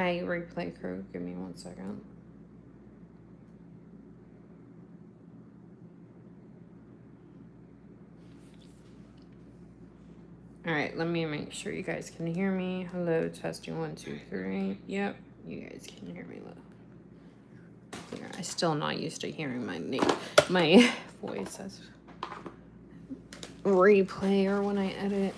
Hi, replay crew. Give me 1 second. All right, let me make sure you guys can hear me. Hello, testing 1, 2, 3. Yep, you guys can hear me. I'm still not used to hearing my voice as replay or when I edit.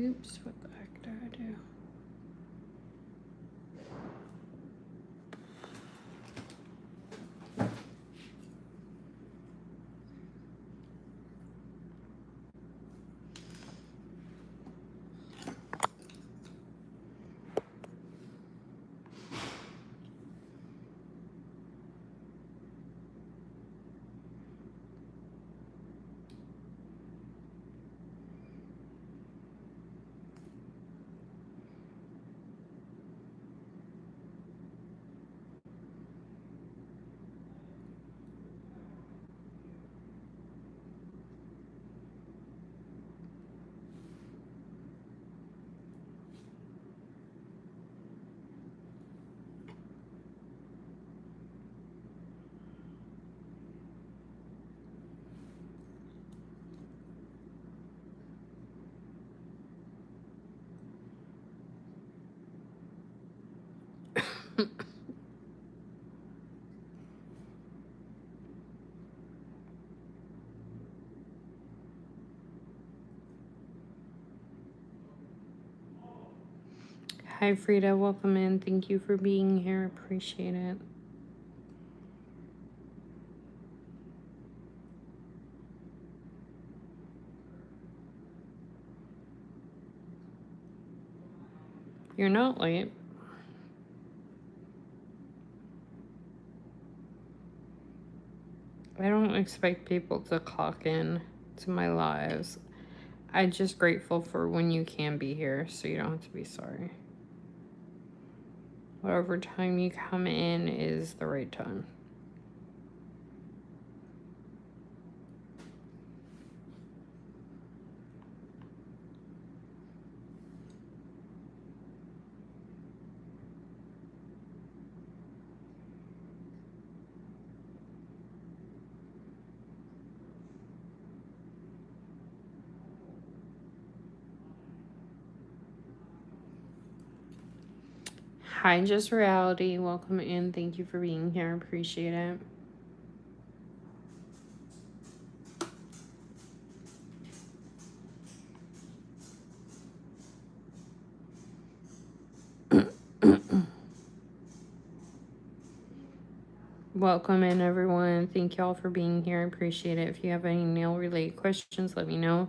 Oops, what the heck did I do? Hi, Frida. Welcome in. Thank you for being here. Appreciate it. You're not late. I don't expect people to clock in to my lives. I'm just grateful for when you can be here, so you don't have to be sorry. Whatever time you come in is the right time. Hi, Just Reality. Welcome in. Thank you for being here. Appreciate it. Welcome in, everyone. Thank y'all for being here. Appreciate it. If you have any nail-related questions, let me know.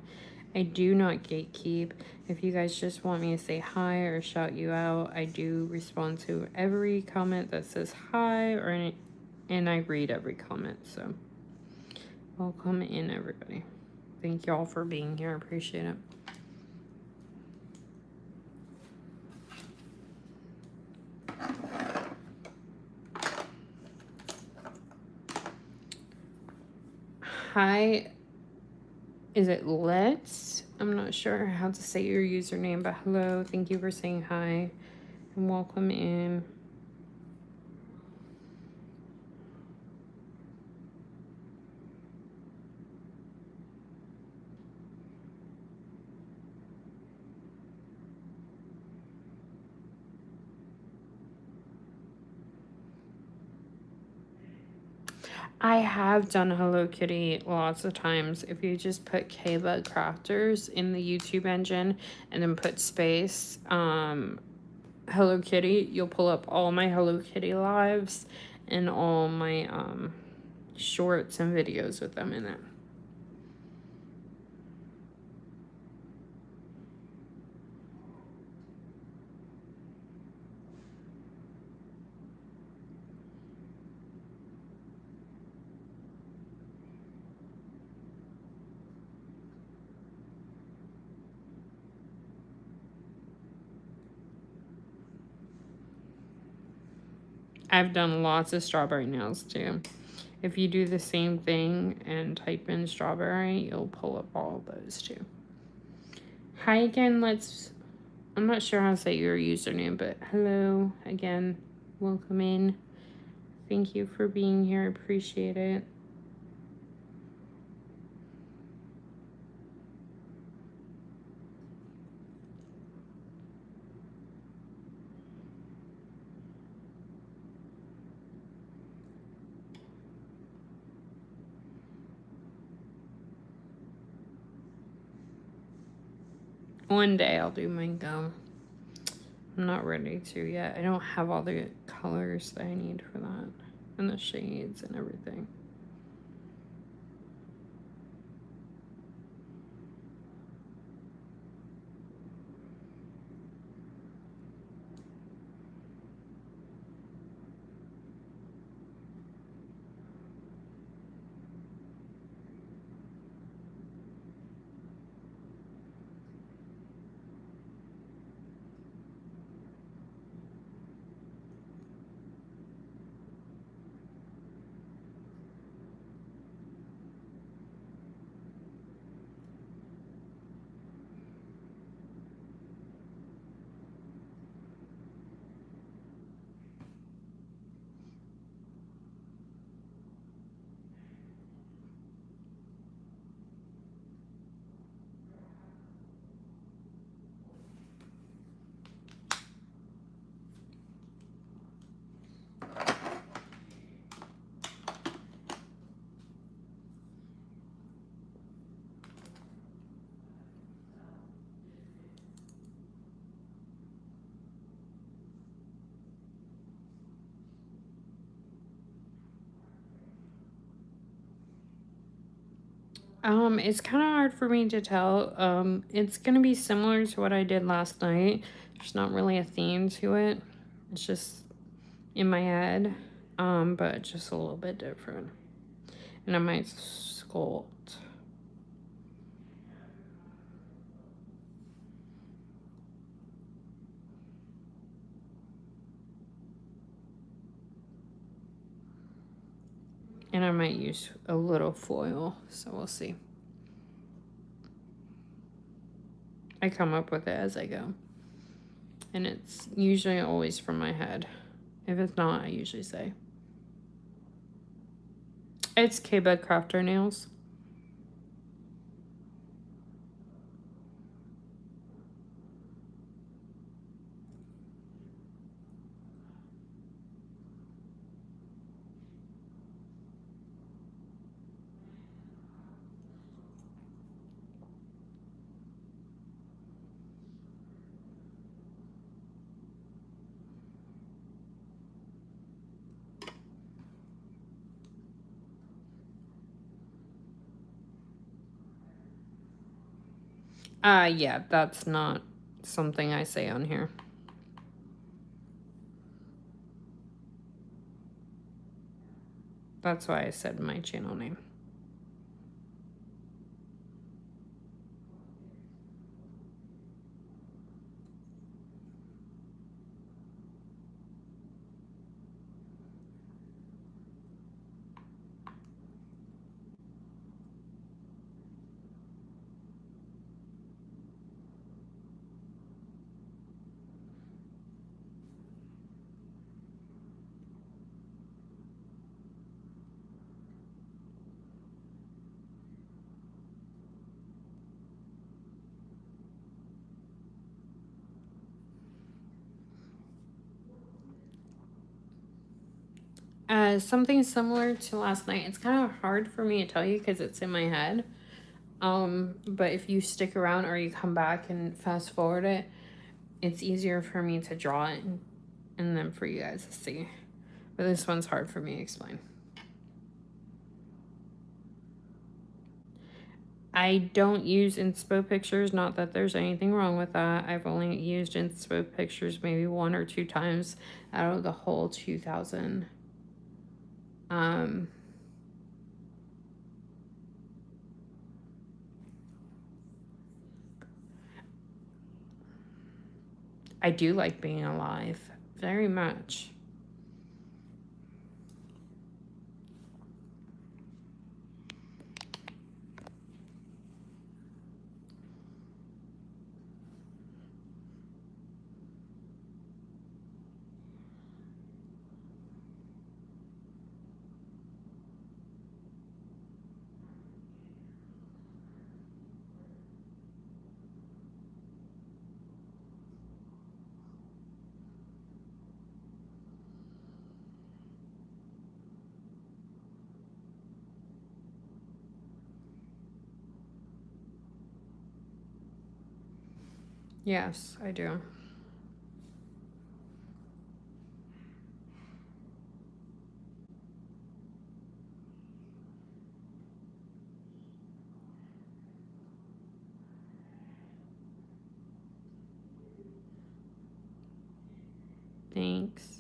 I do not gatekeep. If you guys just want me to say hi or shout you out, I do respond to every comment that says hi, and I read every comment. So welcome in, everybody. Thank y'all for being here. Appreciate it. Hi, is it Let's? I'm not sure how to say your username, but hello. Thank you for saying hi and welcome in. I have done Hello Kitty lots of times. If you just put Kayla Crafters in the YouTube engine and then put space Hello Kitty, you'll pull up all my Hello Kitty lives and all my shorts and videos with them in it. I've done lots of strawberry nails too. If you do the same thing and type in strawberry, you'll pull up all of those too. Hi again, I'm not sure how to say your username, but hello again. Welcome in. Thank you for being here. Appreciate it. One day I'll do mango. I'm not ready to yet. I don't have all the colors that I need for that. And the shades and everything. It's kind of hard for me to tell. It's gonna be similar to what I did last night. There's not really a theme to it. It's just in my head, but just a little bit different. And I might sculpt. And I might use a little foil, so we'll see. I come up with it as I go. And it's usually always from my head. If it's not, I usually say. It's K-Bud Crafter Nails. Yeah, that's not something I say on here. That's why I said my channel name. Something similar to last night. It's kind of hard for me to tell you because it's in my head. But if you stick around or you come back and fast forward it, it's easier for me to draw it and then for you guys to see. But this one's hard for me to explain. I don't use inspo pictures, not that there's anything wrong with that. I've only used inspo pictures maybe 1 or 2 times out of the whole 2000. I do like being alive very much. Yes, I do. Thanks.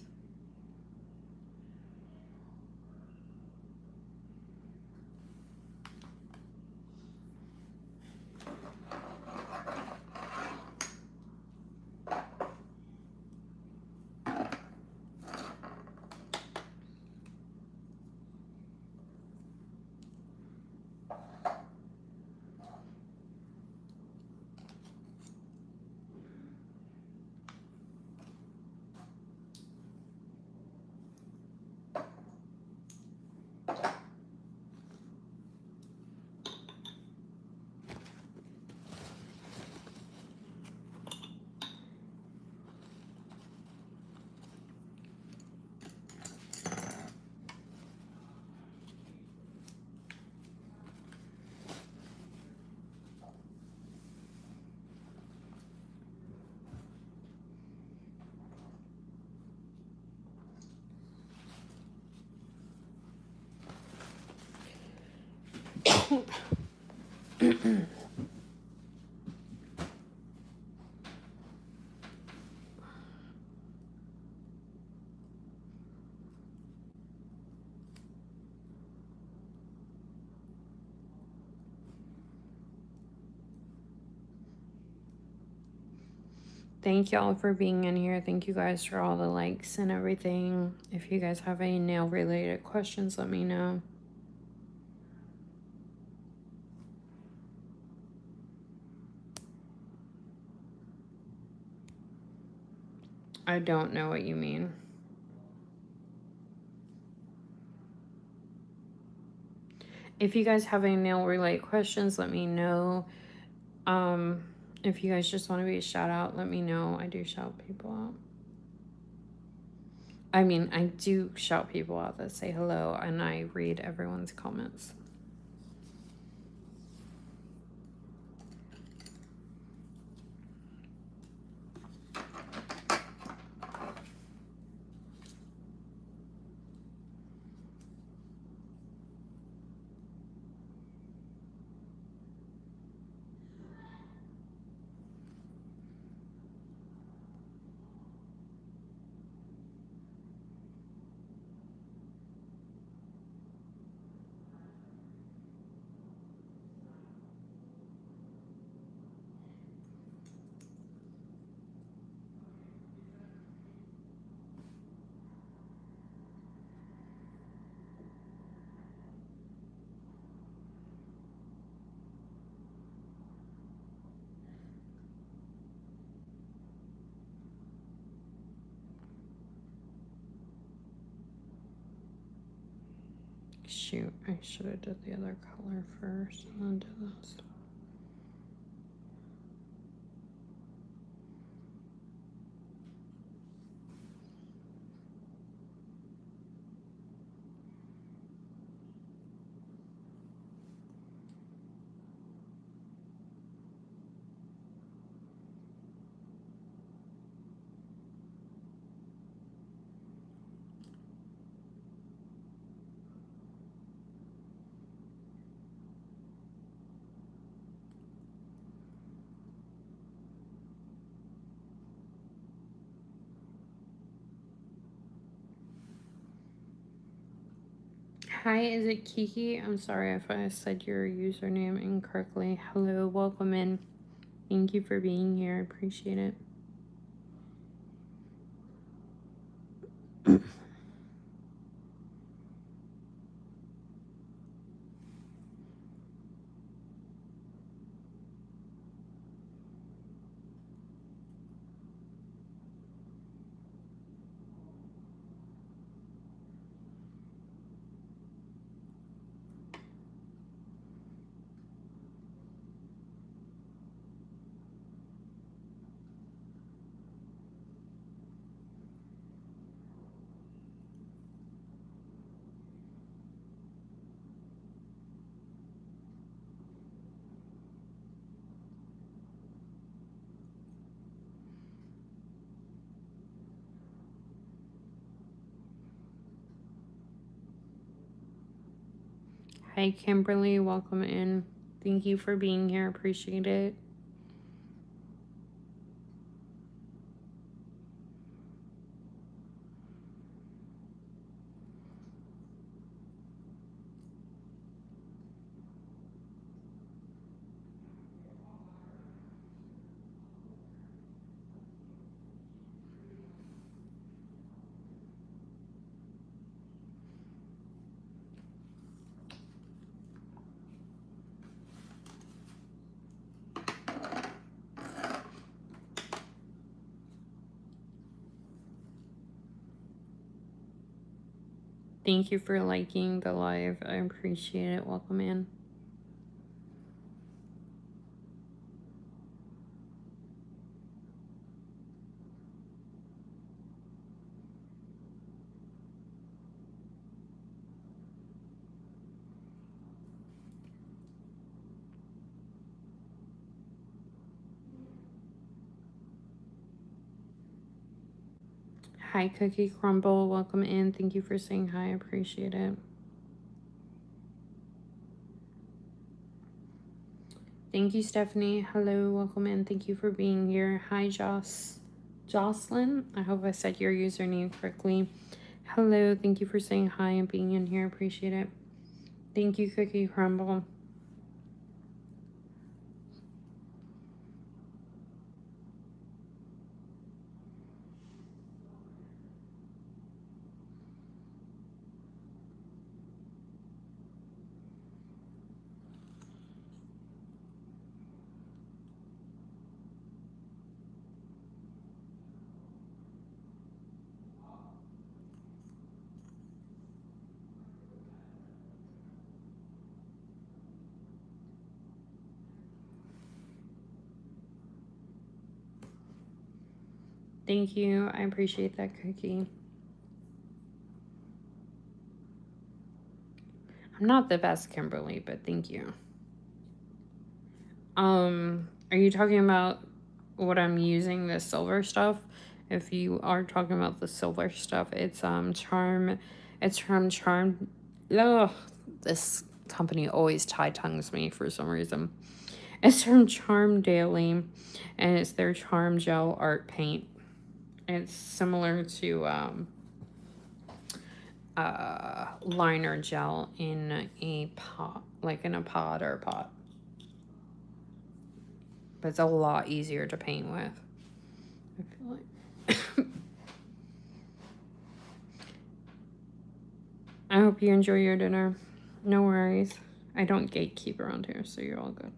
Thank y'all for being in here. Thank you guys for all the likes and everything. If you guys have any nail related questions, let me know. I don't know what you mean. If you guys have any nail related questions, let me know. If you guys just want to be a shout out, let me know. I do shout people out. I mean, I do shout people out that say hello, and I read everyone's comments. Shoot, I should have did the other color first and then do this. Hi, is it Kiki? I'm sorry if I said your username incorrectly. Hello, welcome in. Thank you for being here. I appreciate it. Hi, Kimberly. Welcome in. Thank you for being here. Appreciate it. Thank you for liking the live. I appreciate it. Welcome in. Hi, Cookie Crumble. Welcome in. Thank you for saying hi. I appreciate it. Thank you, Stephanie. Hello. Welcome in. Thank you for being here. Hi, Jocelyn. I hope I said your username correctly. Hello. Thank you for saying hi and being in here. Appreciate it. Thank you, Cookie Crumble. Thank you. I appreciate that, Cookie. I'm not the best, Kimberly, but thank you. Are you talking about what I'm using, the silver stuff? If you are talking about the silver stuff, it's it's from Charm. Ugh, this company always tie tongues me for some reason. It's from Charm Daily, and it's their Charm Gel Art Paint. It's similar to liner gel in a pot, like in a pod or a pot. But it's a lot easier to paint with. I feel like. I hope you enjoy your dinner. No worries. I don't gatekeep around here, so you're all good.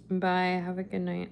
Bye. Have a good night.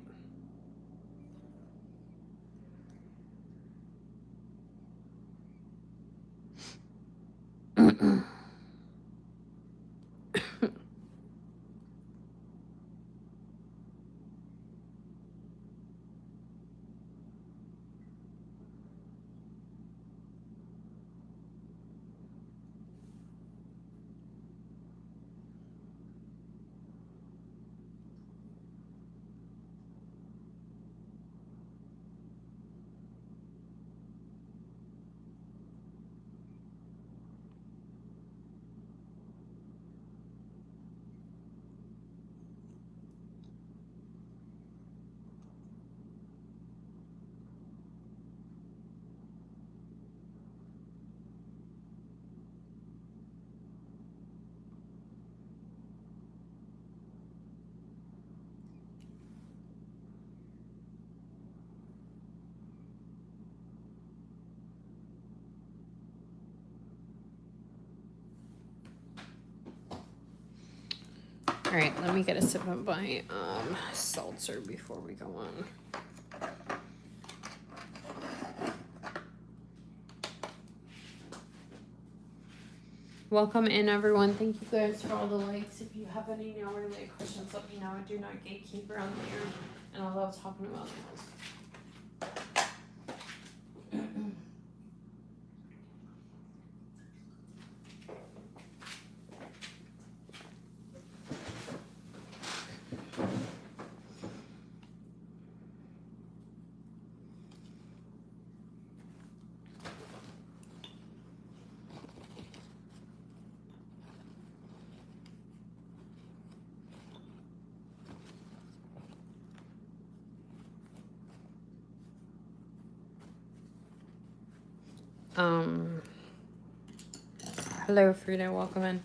All right, let me get a sip of my seltzer before we go on. Welcome in, everyone. Thank you guys for all the likes. If you have any nail related questions, let me know. I do not gatekeep around here, and I love talking about nails. Hello, Frida. Welcome in.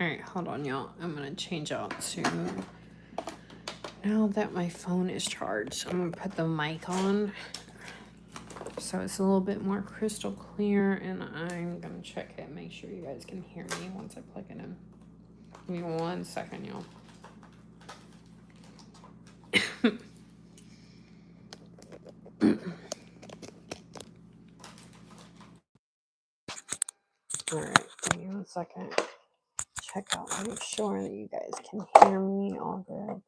Alright, hold on, y'all. I'm gonna change out to... Now that my phone is charged, I'm gonna put the mic on so it's a little bit more crystal clear, and I'm gonna check it, make sure you guys can hear me once I plug it in. Give me 1 second, y'all. Alright, give me 1 second. Check out, make sure that you guys can hear me all good.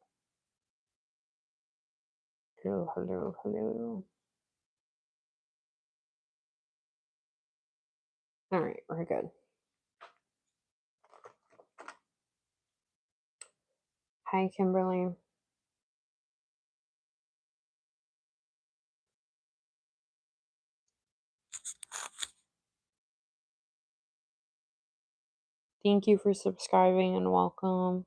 Hello, hello, hello. Alright, we're good. Hi, Kimberly. Thank you for subscribing and welcome.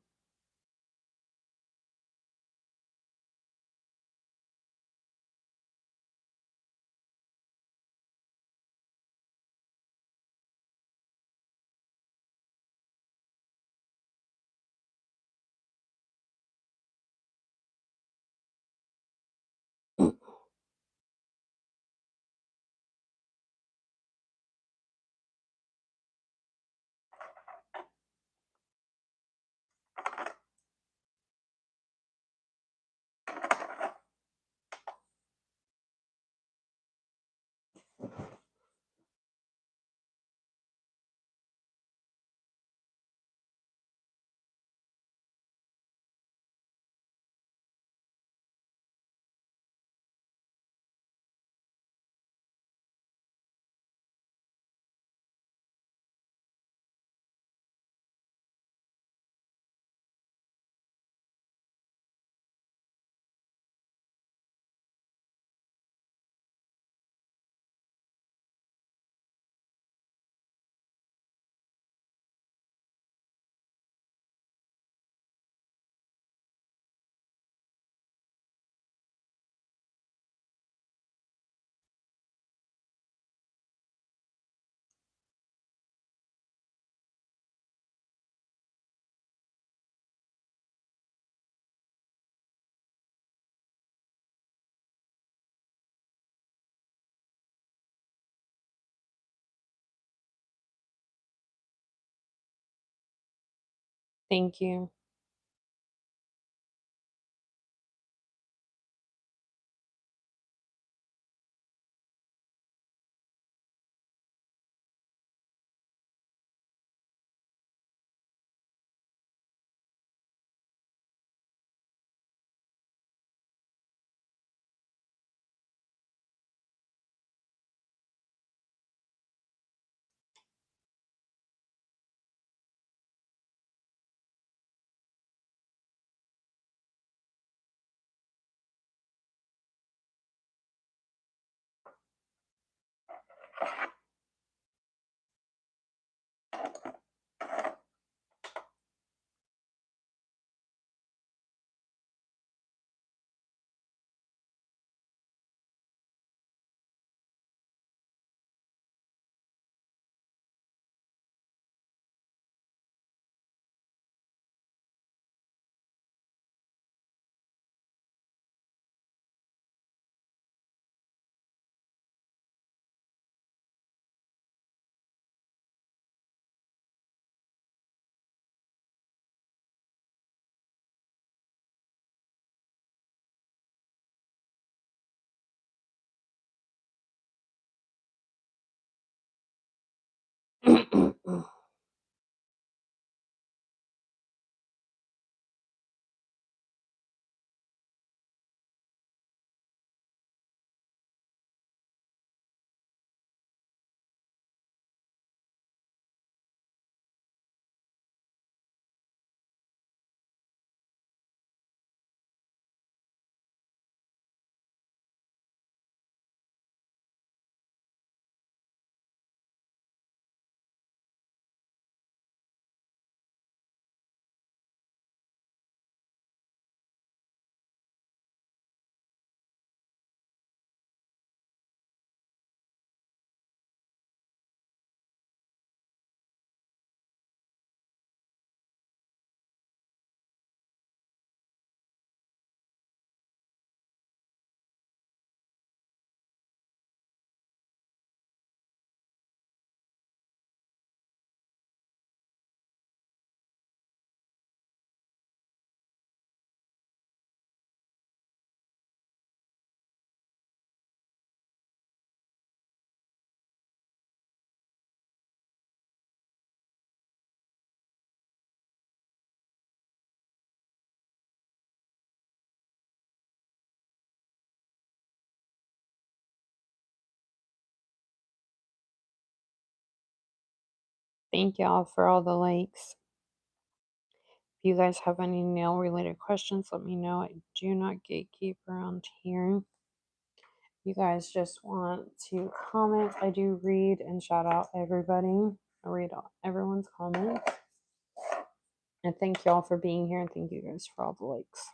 Thank you. Thank y'all for all the likes. If you guys have any nail related questions, let me know. I do not gatekeep around here. You guys just want to comment. I do read and shout out everybody. I read everyone's comments. And thank y'all for being here. And thank you guys for all the likes.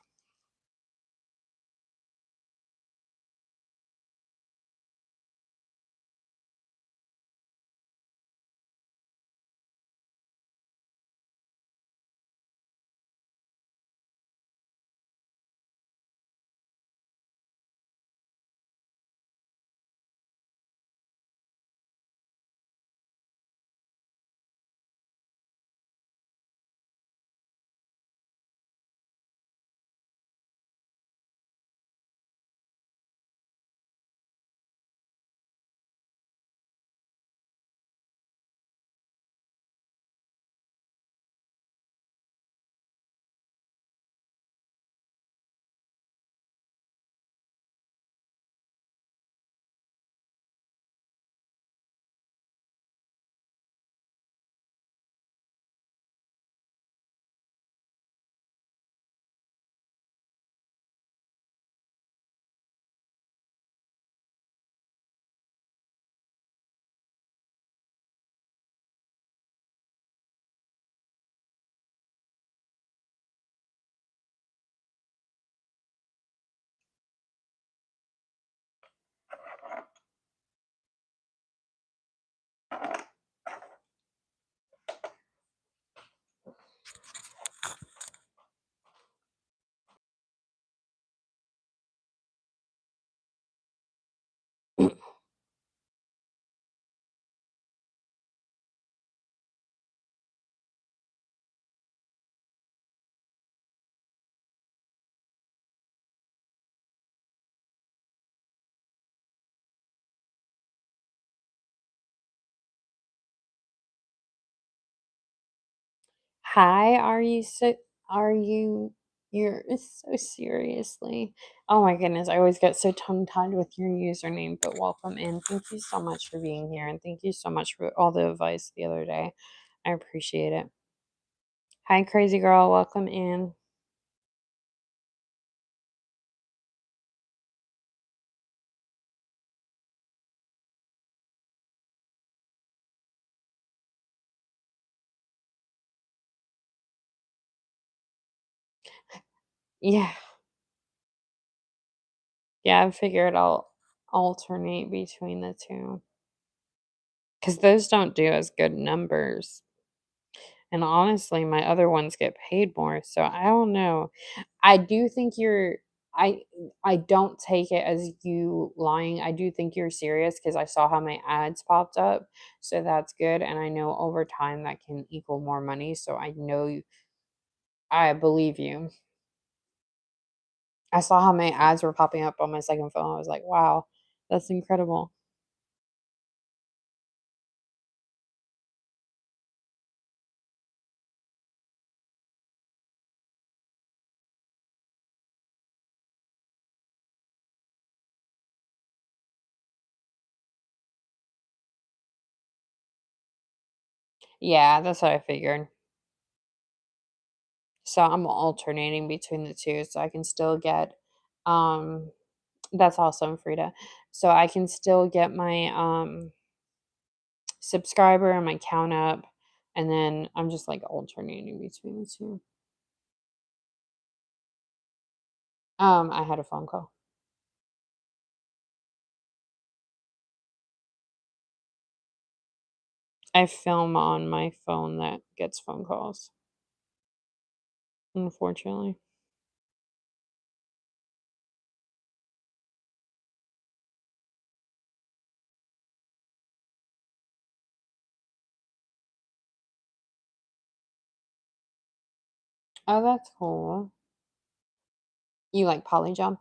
Hi, are you you're so seriously. Oh my goodness, I always get so tongue-tied with your username, but welcome in. Thank you so much for being here and thank you so much for all the advice the other day. I appreciate it. Hi, crazy girl, welcome in. Yeah, yeah, I figured I'll alternate between the two because those don't do as good numbers. And honestly, my other ones get paid more, so I don't know. I do think you're I I don't take it as you lying. I do think you're serious because I saw how my ads popped up, so that's good, and I know over time that can equal more money, so I know I believe you. I saw how my ads were popping up on my second phone. I was like, "Wow, that's incredible." Yeah, that's what I figured. So I'm alternating between the 2 so I can still get, um that's awesome, Frida. So I can still get my, subscriber and my count up, and then I'm just, like, alternating between the 2. I had a phone call. I film on my phone that gets phone calls, unfortunately. Oh, that's cool. You like polygel?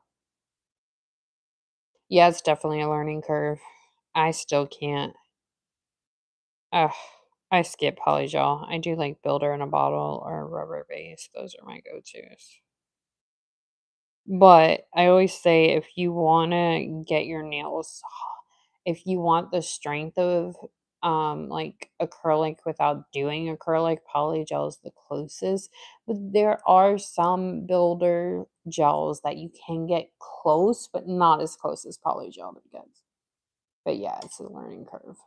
Yeah, it's definitely a learning curve. I still can't. Ugh, I skip polygel. I do, like, builder in a bottle or rubber base. Those are my go-tos. But I always say if you wanna get your nails if you want the strength of, like, acrylic without doing acrylic, polygel is the closest, but there are some builder gels that you can get close, but not as close as polygel gets. But yeah, it's a learning curve.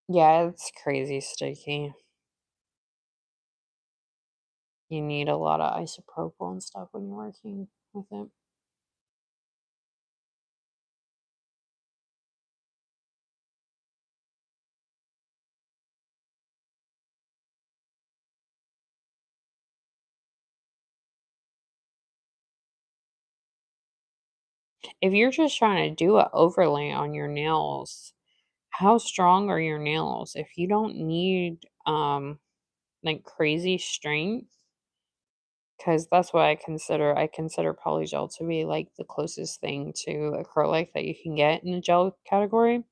Yeah, it's crazy sticky. You need a lot of isopropyl and stuff when you're working with it. If you're just trying to do an overlay on your nails, how strong are your nails? If you don't need, like, crazy strength, because that's what I consider polygel to be, like, the closest thing to acrylic that you can get in the gel category.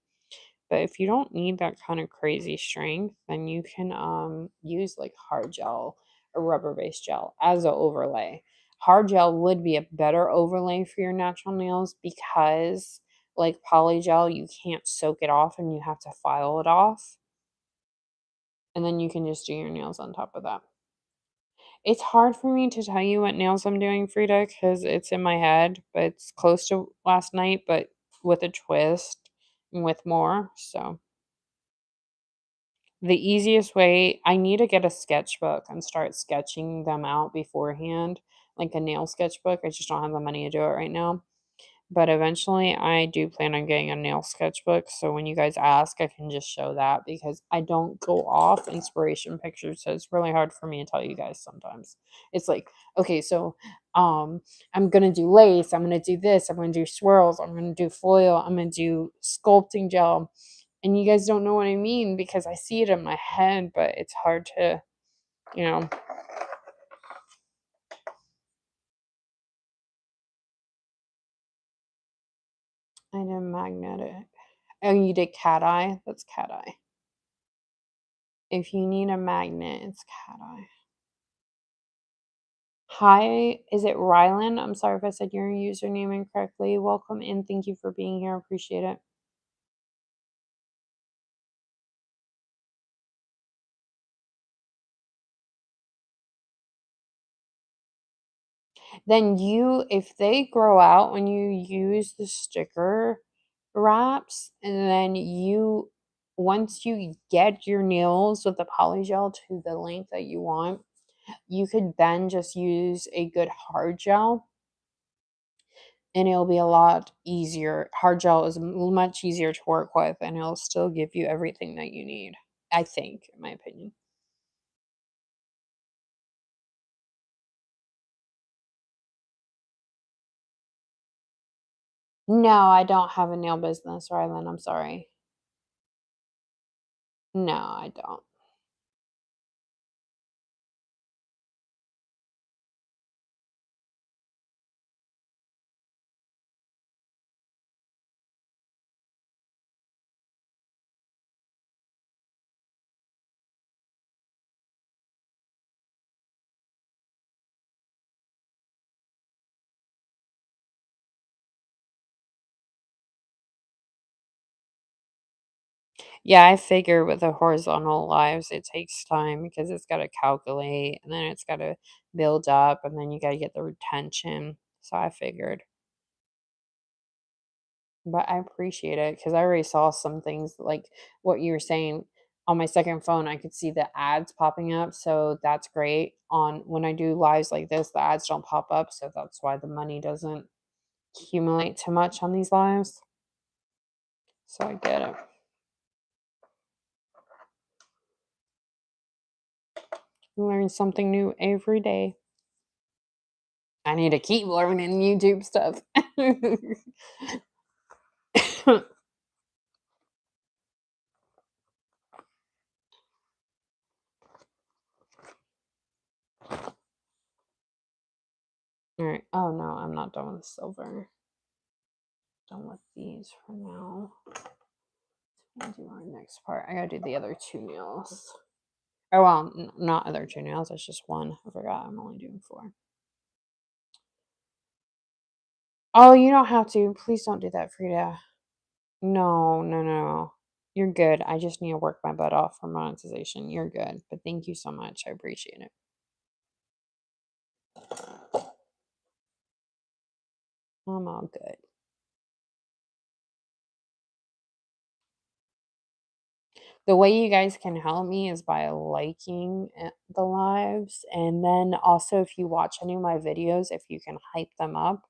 But if you don't need that kind of crazy strength, then you can use like hard gel or rubber based gel as an overlay. Hard gel would be a better overlay for your natural nails because like poly gel, you can't soak it off and you have to file it off. And then you can just do your nails on top of that. It's hard for me to tell you what nails I'm doing, Frida, because it's in my head, but it's close to last night, but with a twist and with more. So the easiest way I need to get a sketchbook and start sketching them out beforehand, like a nail sketchbook. I just don't have the money to do it right now. But eventually, I do plan on getting a nail sketchbook. So when you guys ask, I can just show that because I don't go off inspiration pictures. So it's really hard for me to tell you guys sometimes. It's like, okay, so I'm gonna do lace, I'm gonna do this, I'm gonna do swirls, I'm gonna do foil, I'm gonna do sculpting gel. And you guys don't know what I mean because I see it in my head, but it's hard to, you know, I did magnetic. Oh, you did cat eye? That's cat eye. If you need a magnet, it's cat eye. Hi, is it Rylan? I'm sorry if I said your username incorrectly. Welcome and thank you for being here. Appreciate it. Then if they grow out when you use the sticker wraps, and then once you get your nails with the polygel to the length that you want, you could then just use a good hard gel and it'll be a lot easier. Hard gel is much easier to work with and it'll still give you everything that you need, I think, in my opinion. No, I don't have a nail business, Rylan. I'm sorry. No, I don't. Yeah, I figure with the horizontal lives, it takes time because it's got to calculate and then it's got to build up and then you got to get the retention. So I figured. But I appreciate it because I already saw some things like what you were saying on my second phone. I could see the ads popping up, so that's great. On when I do lives like this, the ads don't pop up, so that's why the money doesn't accumulate too much on these lives. So I get it. Learn something new every day. I need to keep learning YouTube stuff. All right. Oh no, I'm not done with silver. Done with these for now. We'll do our next part. I gotta do the other two nails. Oh well, not other two nails. That's just one. I forgot. I'm only doing four. Oh, you don't have to. Please don't do that, Frida. No, no, no. You're good. I just need to work my butt off for monetization. You're good. But thank you so much. I appreciate it. I'm all good. The way you guys can help me is by liking the lives. And then also, if you watch any of my videos, if you can hype them up,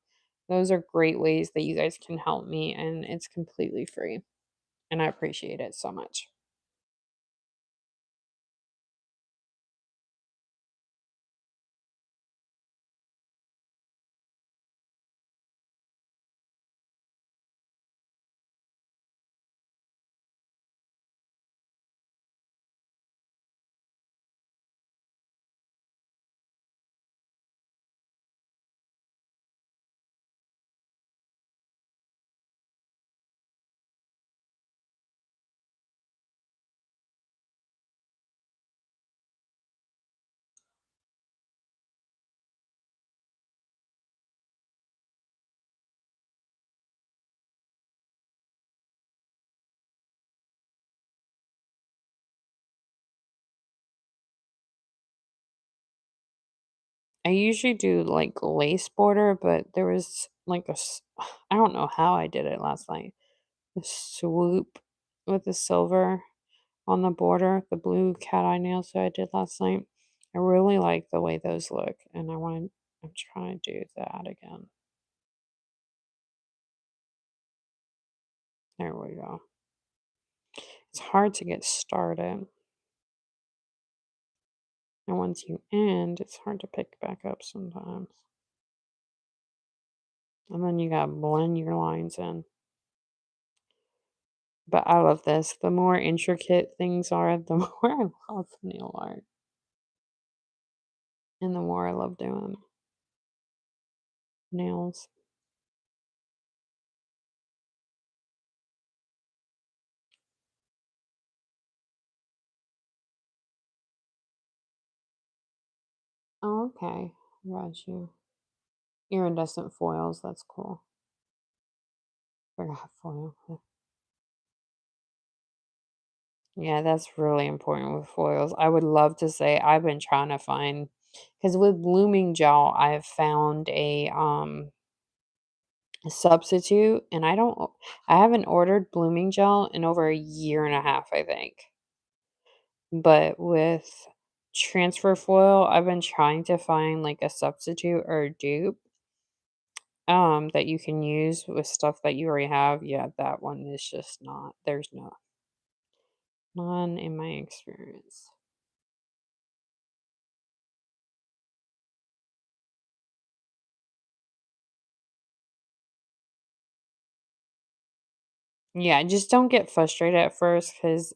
those are great ways that you guys can help me. And it's completely free. And I appreciate it so much. I usually do like lace border, but there was like I don't know how I did it last night. The swoop with the silver on the border, the blue cat eye nails that I did last night. I really like the way those look, and I'm trying to do that again. There we go. It's hard to get started, and once you end, it's hard to pick back up sometimes. And then you gotta blend your lines in. But I love this. The more intricate things are, the more I love nail art. And the more I love doing nails. Oh, okay. Got you. Iridescent foils. That's cool. Forgot foil. Yeah, that's really important with foils. I would love to say I've been trying to find because with blooming gel, I've found a substitute, and I haven't ordered blooming gel in over a year and a half, I think. But with transfer foil, I've been trying to find like a substitute or a dupe that you can use with stuff that you already have. Yeah, that one is just not, there's none in my experience. Yeah, just don't get frustrated at first because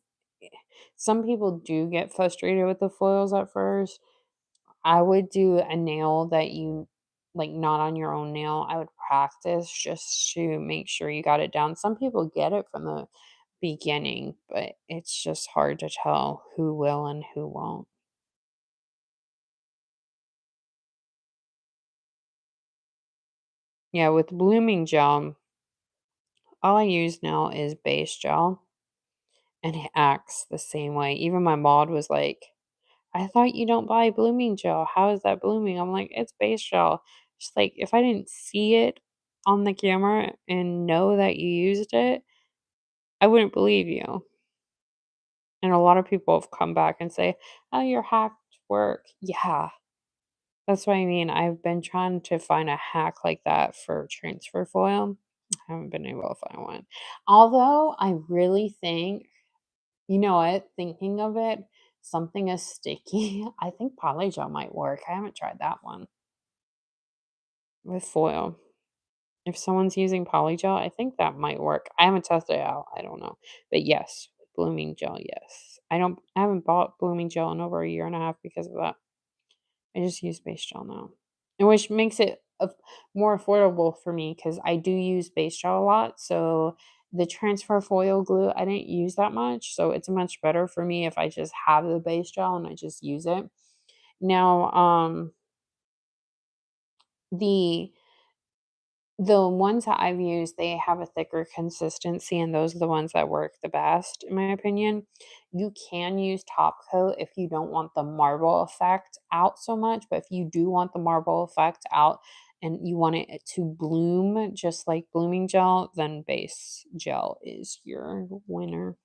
some people do get frustrated with the foils at first. I would do a nail that you like not on your own nail. I would practice just to make sure you got it down. Some people get it from the beginning, but it's just hard to tell who will and who won't. Yeah, with blooming gel, all I use now is base gel and it acts the same way. Even my mod was like, I thought you don't buy blooming gel. How is that blooming? I'm like, it's base gel. Just like if I didn't see it on the camera and know that you used it, I wouldn't believe you. And a lot of people have come back and say, "Oh, your hack work." Yeah, that's what I mean. I've been trying to find a hack like that for transfer foil. I haven't been able to find one. Although I really think, you know what, thinking of it, something as sticky, I think polygel might work. I haven't tried that one with foil. If someone's using polygel, I think that might work. I haven't tested it out. I don't know. But yes, blooming gel, yes. I haven't bought blooming gel in over a year and a half because of that. I just use base gel now. And which makes it more affordable for me because I do use base gel a lot. So the transfer foil glue, I didn't use that much. So it's much better for me if I just have the base gel and I just use it. Now, the The ones that I've used, they have a thicker consistency, and those are the ones that work the best, in my opinion. You can use top coat if you don't want the marble effect out so much, but if you do want the marble effect out and you want it to bloom just like blooming gel, then base gel is your winner.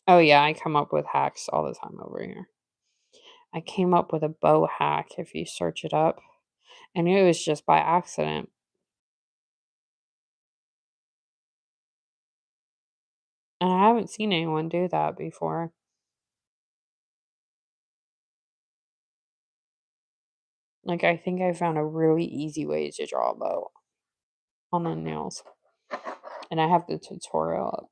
Oh yeah, I come up with hacks all the time over here. I came up with a bow hack if you search it up, and it was just by accident. And I haven't seen anyone do that before. Like, I think I found a really easy way to draw a bow on the nails, and I have the tutorial up.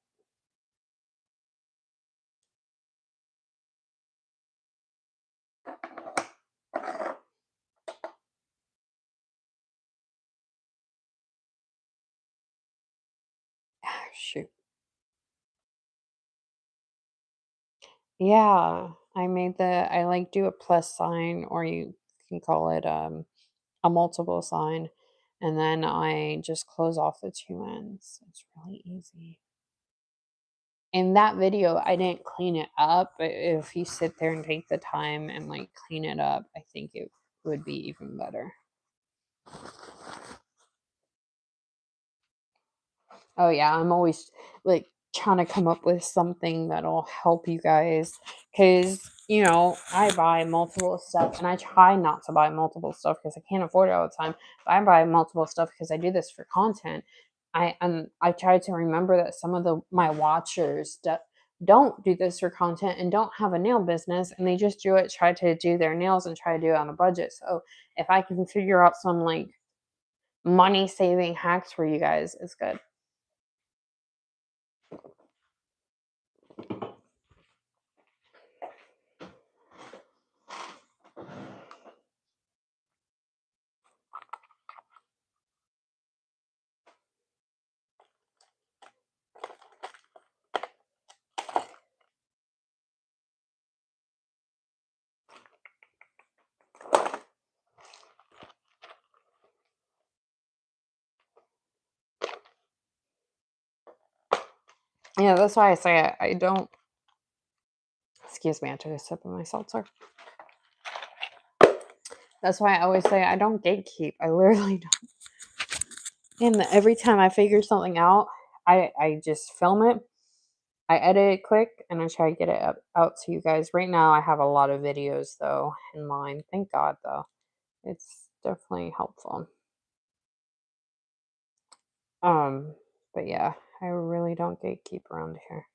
Ah, shoot. Yeah, I like do a plus sign, or you can call it a multiple sign, and then I just close off the two ends. It's really easy. In that video, I didn't clean it up, but if you sit there and take the time and like clean it up, I think it would be even better. Oh yeah, I'm always like trying to come up with something that'll help you guys cuz I buy multiple stuff and I try not to buy multiple stuff cuz I can't afford it all the time. But I buy multiple stuff because I do this for content. I try to remember that some of the my watchers don't do this for content and don't have a nail business and they just do it try to do their nails and try to do it on a budget. So if I can figure out some like money saving hacks for you guys, it's good. Yeah, that's why I say I don't. Excuse me, I took a sip of my seltzer. That's why I always say I don't gatekeep. I literally don't. And every time I figure something out, I just film it. I edit it quick and I try to get it out to you guys. Right now, I have a lot of videos though in line. Thank God though. It's definitely helpful. Um, but yeah, I really don't gatekeep around here.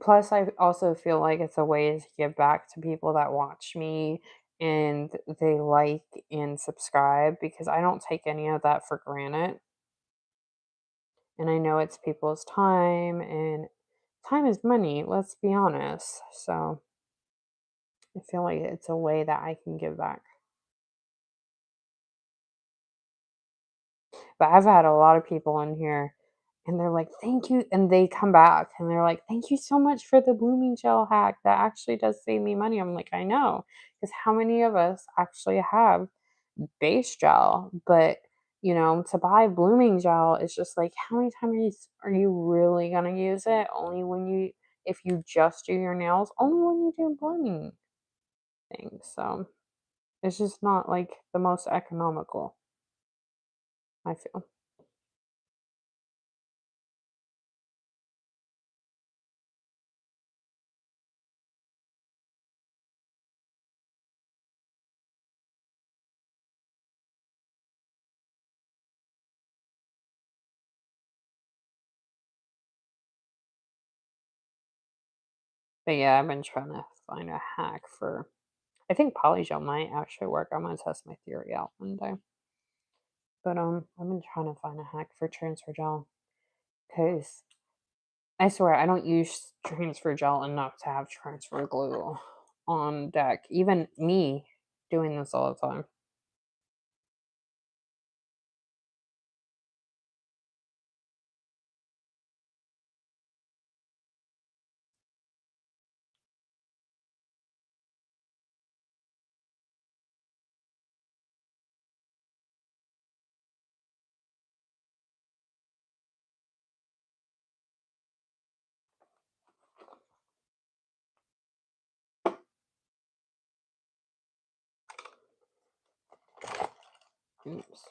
Plus, I also feel like it's a way to give back to people that watch me and they like and subscribe because I don't take any of that for granted. And I know it's people's time, and time is money, let's be honest. So I feel like it's a way that I can give back. But I've had a lot of people in here and they're like, thank you. And they come back and they're like, thank you so much for the blooming gel hack. That actually does save me money. I'm like, I know. Because how many of us actually have base gel? But, to buy blooming gel, it's just like, how many times are you really going to use it? Only if you just do your nails, only when you do blooming things. So it's just not like the most economical, I feel. But yeah, I've been trying to find a hack for. I think polygel might actually work. I'm gonna test my theory out one day. But I've been trying to find a hack for transfer gel because I swear I don't use transfer gel enough to have transfer glue on deck. Even me doing this all the time. Oops.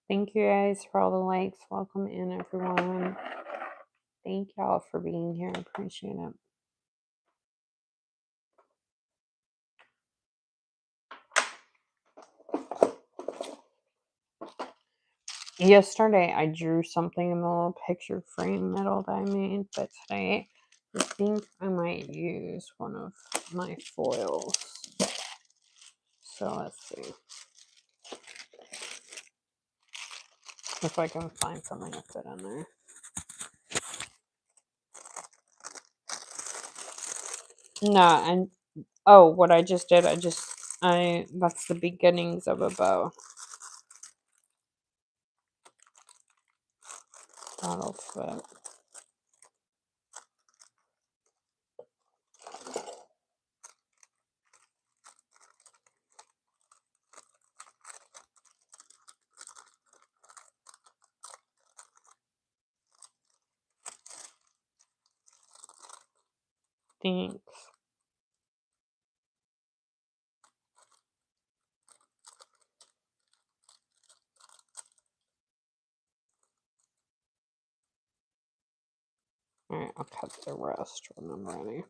Thank you guys for all the likes. Welcome in, everyone. Thank y'all for being here. I appreciate it. Yesterday, I drew something in the little picture frame medal that I made, but today, I think I might use one of my foils. So let's see if I can find something to fit in there. No, and what I just did, I just That's the beginnings of a bow. That'll fit. Thanks. Alright, I'll cut the rest when I'm ready.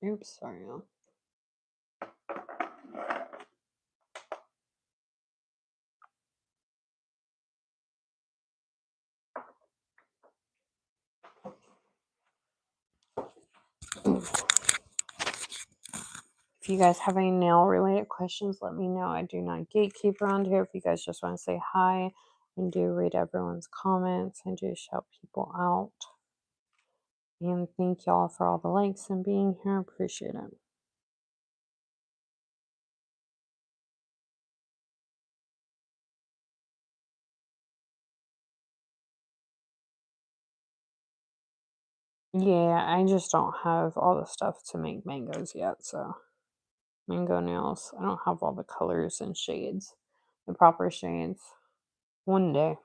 Oops, sorry, y'all. If you guys have any nail related questions, let me know. I do not gatekeep around here. If you guys just want to say hi, I do read everyone's comments and do shout people out. And thank y'all for all the likes and being here. Appreciate it. Yeah, I just don't have all the stuff to make mangoes yet, so mango nails. I don't have all the colors and shades, the proper shades. One day.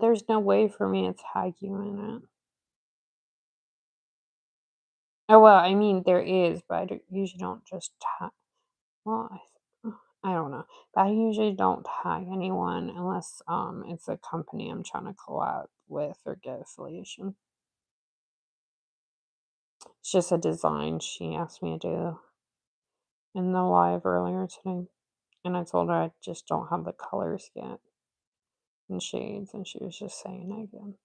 There's no way for me to tag you in it. Oh, well, I mean, there is, but usually don't just tag. Well, I don't know. But I usually don't tag anyone unless it's a company I'm trying to collab with or get affiliation. It's just a design she asked me to do in the live earlier today. And I told her I just don't have the colors yet and shades, and she was just saying again.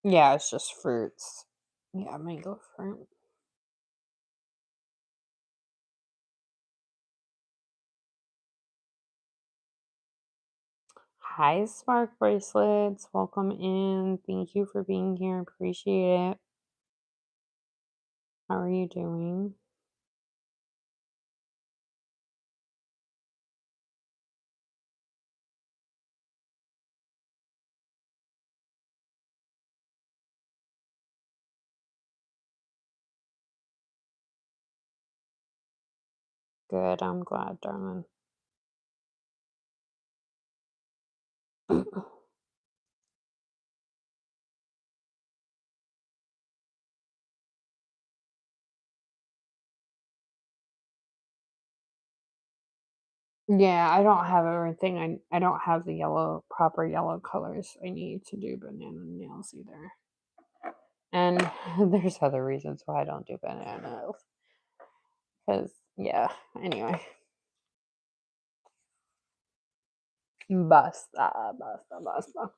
Yeah, it's just fruits. Yeah, mango fruit. Hi, Spark Bracelets. Welcome in. Thank you for being here. Appreciate it. How are you doing? Good, I'm glad, darling. Yeah, I don't have everything. I don't have the proper yellow colors I need to do banana nails either. And there's other reasons why I don't do banana nails. Because, yeah, anyway. Basta, basta, basta.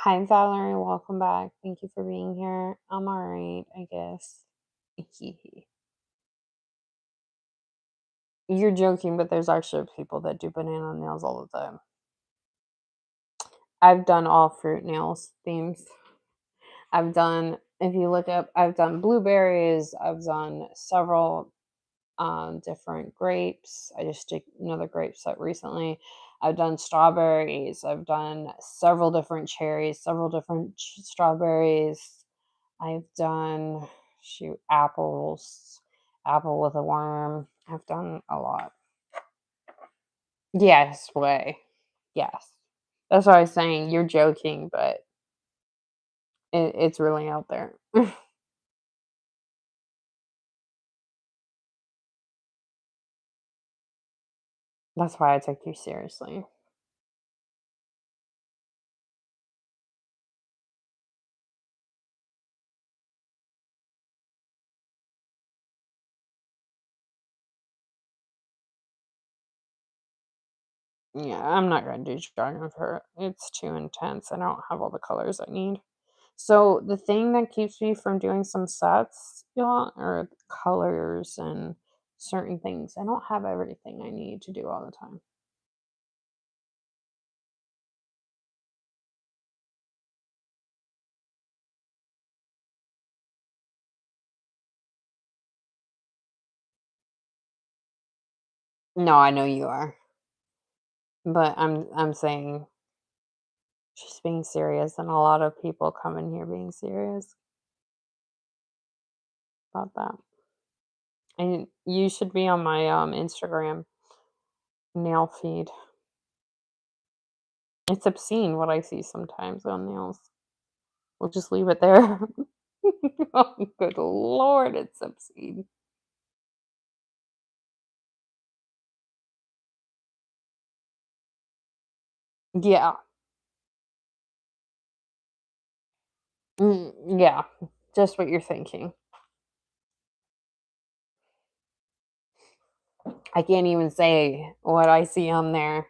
Hi, Valerie. Welcome back. Thank you for being here. I'm all right, I guess. You're joking, but there's actually people that do banana nails all the time. I've done all fruit nails themes. If you look up, I've done blueberries. I've done several different grapes. I just did another grape set recently. I've done strawberries. I've done several different cherries, several different strawberries. I've done apples, apple with a worm. I've done a lot. Yes, way. Yes. That's what I was saying. You're joking, but it's really out there. That's why I took you seriously. Yeah, I'm not gonna do dragon fruit. It's too intense. I don't have all the colors I need. So the thing that keeps me from doing some sets, y'all, are colors and certain things. I don't have everything I need to do all the time. No, I know you are. But I'm saying she's being serious, and a lot of people come in here being serious about that. And you should be on my Instagram nail feed. It's obscene what I see sometimes on nails. We'll just leave it there. Oh, good lord, it's obscene. Yeah. Yeah. Just what you're thinking. I can't even say what I see on there.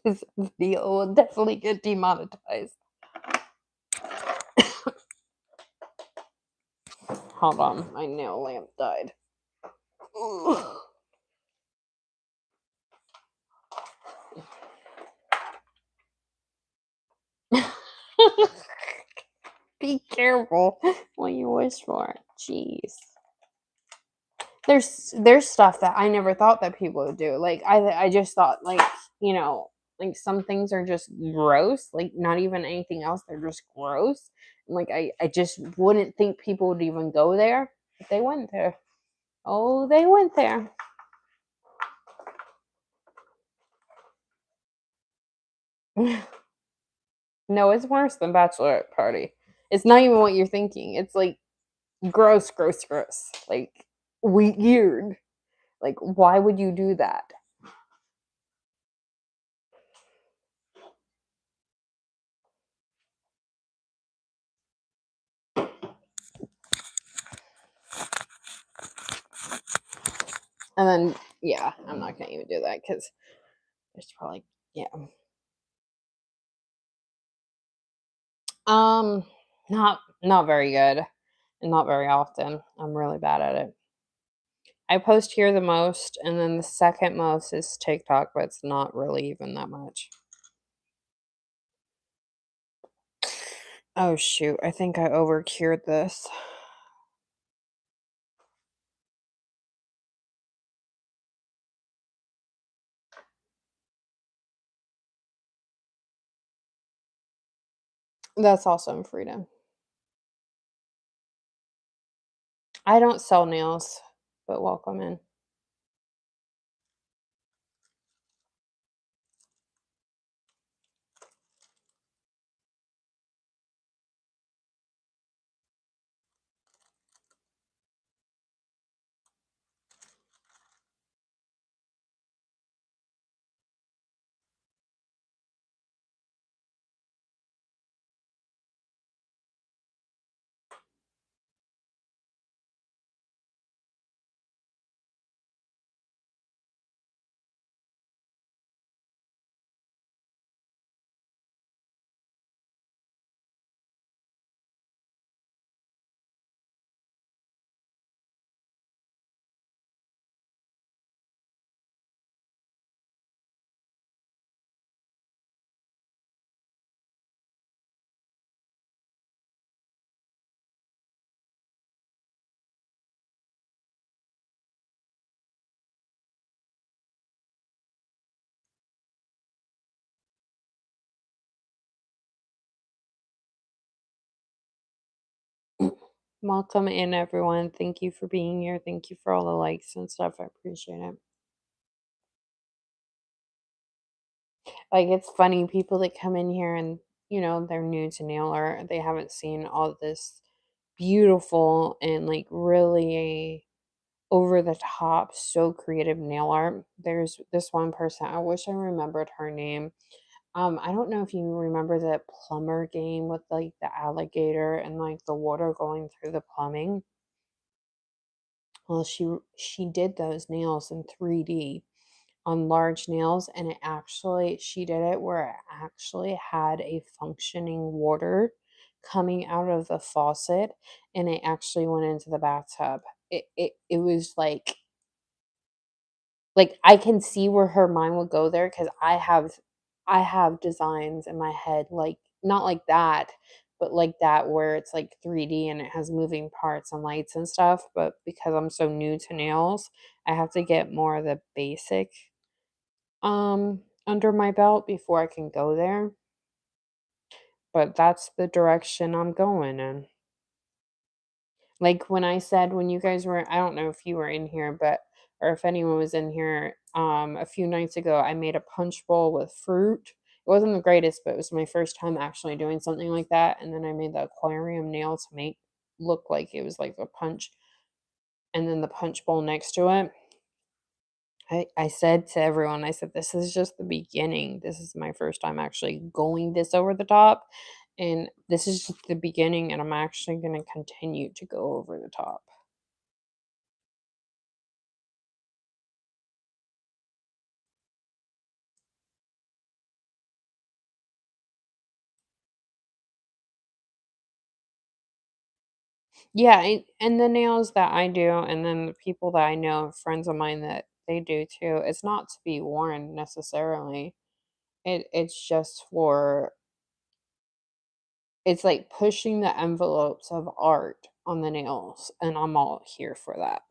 This video will definitely get demonetized. Hold on, my nail lamp died. Be careful what you wish for. Jeez. There's stuff that I never thought that people would do. Like I just thought like, you know, like some things are just gross, like not even anything else, they're just gross. And like I just wouldn't think people would even go there. But they went there. Oh, they went there. No, it's worse than bachelorette party. It's not even what you're thinking. It's like gross, gross, gross. Like weird. Like why would you do that? And then yeah, I'm not gonna even do that because there's probably yeah. Um, not very good, and not very often. I'm really bad at it. I post here the most, and then the second most is TikTok, but it's not really even that much. Oh shoot, I think I over cured this. That's awesome, freedom. I don't sell nails, but welcome in. Welcome in, everyone. Thank you for being here. Thank you for all the likes and stuff. I appreciate it. Like, it's funny, people that come in here and, they're new to nail art, they haven't seen all this beautiful and, like, really over the top, so creative nail art. There's this one person, I wish I remembered her name. I don't know if you remember that plumber game with, like, the alligator and, like, the water going through the plumbing? Well, she did those nails in 3D on large nails, and it actually she did it where it actually had a functioning water coming out of the faucet, and it actually went into the bathtub. It was like, I can see where her mind would go there, because I have designs in my head, like, not like that, but like that where it's, like, 3D and it has moving parts and lights and stuff, but because I'm so new to nails, I have to get more of the basic, under my belt before I can go there, but that's the direction I'm going in. Like, when I said when you guys were I don't know if you were in here, but or if anyone was in here, a few nights ago, I made a punch bowl with fruit. It wasn't the greatest, but it was my first time actually doing something like that, and then I made the aquarium nail to make look like it was like a punch, and then the punch bowl next to it. I said to everyone, I said, "This is just the beginning. This is my first time actually going this over the top, and this is just the beginning, and I'm actually gonna continue to go over the top." Yeah, and the nails that I do, and then the people that I know, friends of mine that they do too, it's not to be worn necessarily. It's just for it's like pushing the envelopes of art on the nails, and I'm all here for that.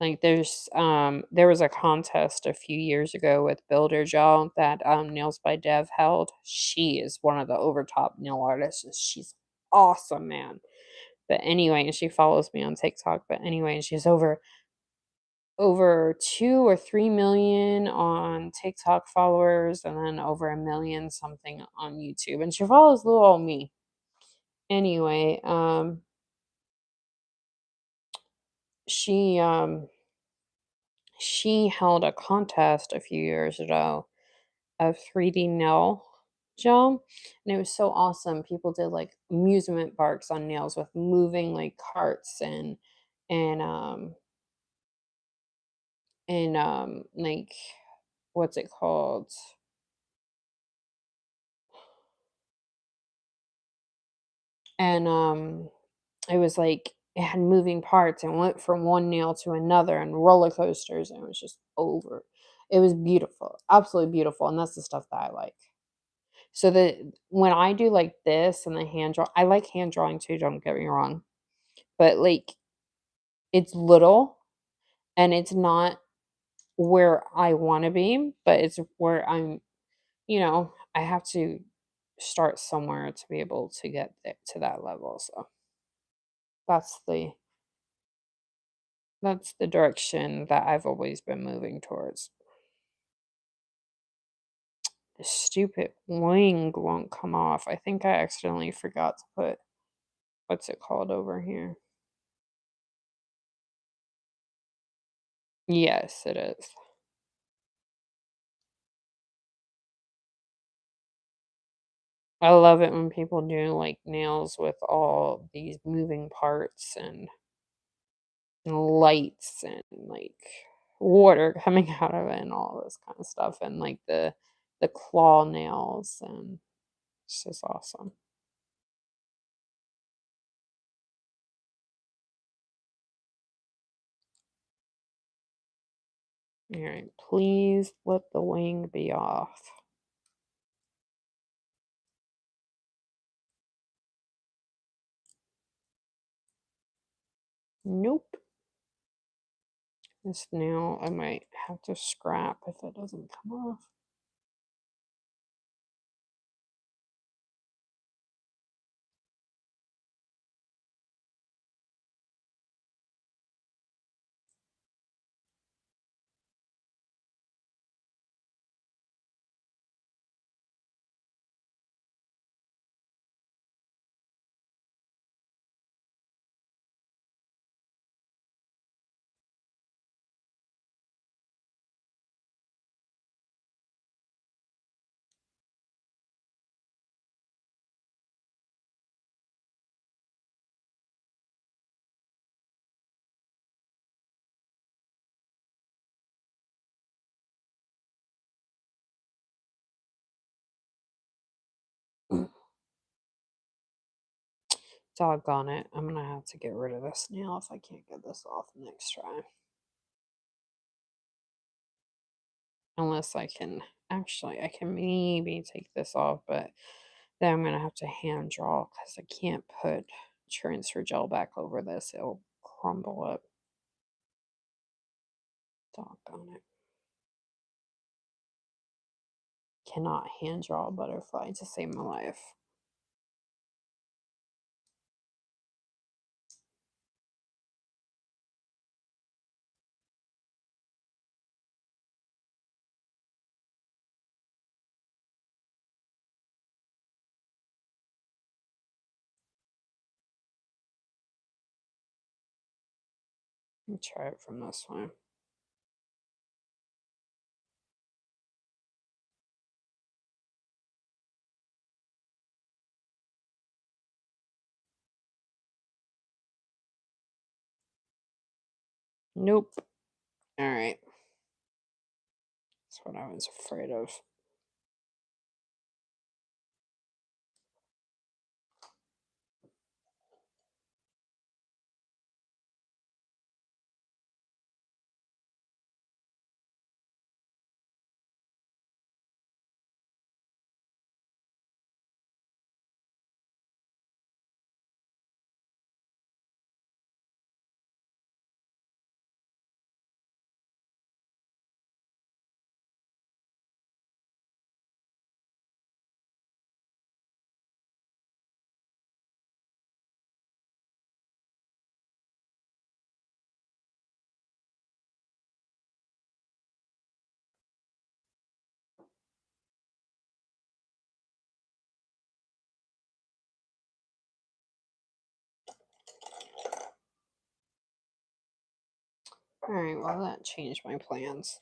Like, there was a contest a few years ago with Builder Gel that, Nails by Dev held. She is one of the over top nail artists, and she's awesome, man. But anyway, and she follows me on TikTok, but anyway, and she's over 2 or 3 million on TikTok followers, and then over 1 million something on YouTube, and she follows little old me. Anyway, she, um she held a contest a few years ago of 3D nail gel, and it was so awesome. People did, like, amusement parks on nails with moving, like, carts and, like, what's it called? And, it was like it had moving parts and went from one nail to another and roller coasters, and it was just over. It was beautiful, absolutely beautiful, and that's the stuff that I like. So the when I do like this and the hand draw I like hand drawing too, don't get me wrong, but, like, it's little and it's not where I wanna be, but it's where I have to start somewhere to be able to get to that level. So that's the that's the direction that I've always been moving towards. The stupid wing won't come off. I think I accidentally forgot to put, what's it called over here? Yes, it is. I love it when people do like nails with all these moving parts and lights and like water coming out of it and all this kind of stuff, and like the claw nails, and it's just awesome. All right, please let the wing be off. Nope. This nail I might have to scrap if it doesn't come off. Doggone it. I'm gonna have to get rid of this nail if I can't get this off next try. Unless I can, actually, I can maybe take this off, but then I'm gonna have to hand draw because I can't put transfer gel back over this. It'll crumble up. Doggone it. Cannot hand draw a butterfly to save my life. Let me try it from this way. Nope. Alright. That's what I was afraid of. Alright, well that changed my plans.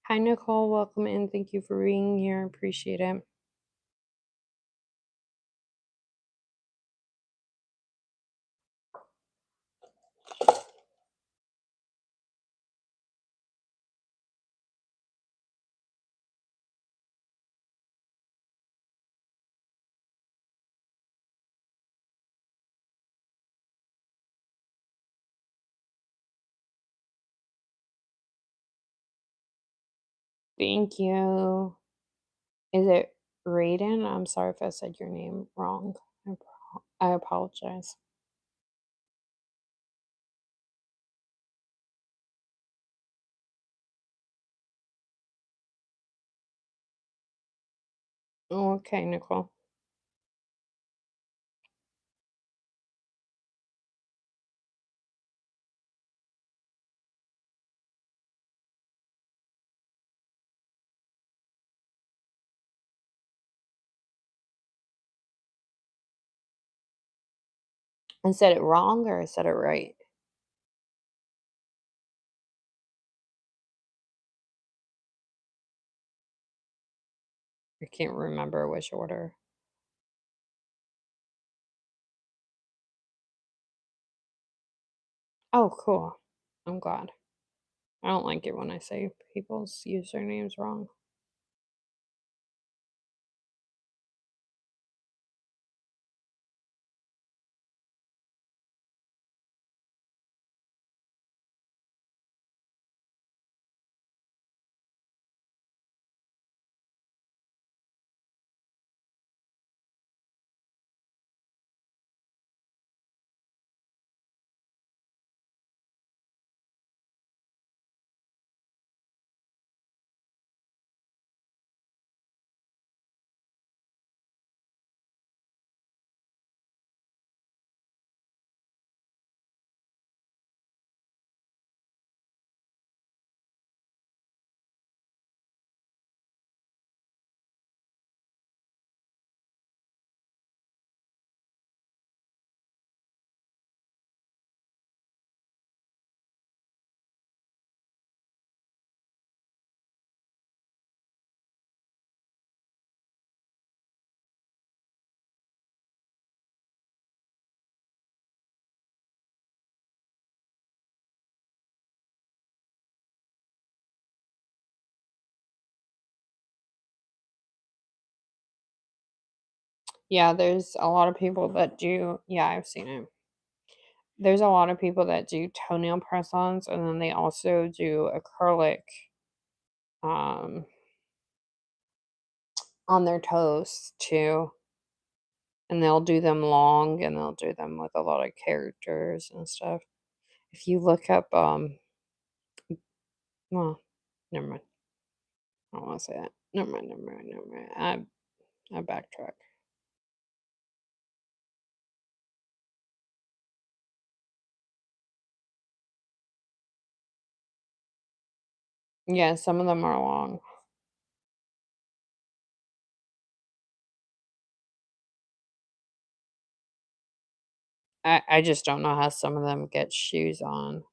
Hi, Nicole. Welcome in. Thank you for being here. Appreciate it. Thank you. Is it Raiden? I'm sorry if I said your name wrong. I apologize. Okay, Nicole. I said it wrong or I said it right? I can't remember which order. Oh, cool. I'm glad. I don't like it when I say people's usernames wrong. Yeah, there's a lot of people that do. Yeah, I've seen it. There's a lot of people that do toenail press-ons, and then they also do acrylic um, on their toes too. And they'll do them long, and they'll do them with a lot of characters and stuff. If you look up, well, never mind. I don't want to say that. Never mind. Never mind. Never mind. I backtrack. Yeah, some of them are long. I just don't know how some of them get shoes on.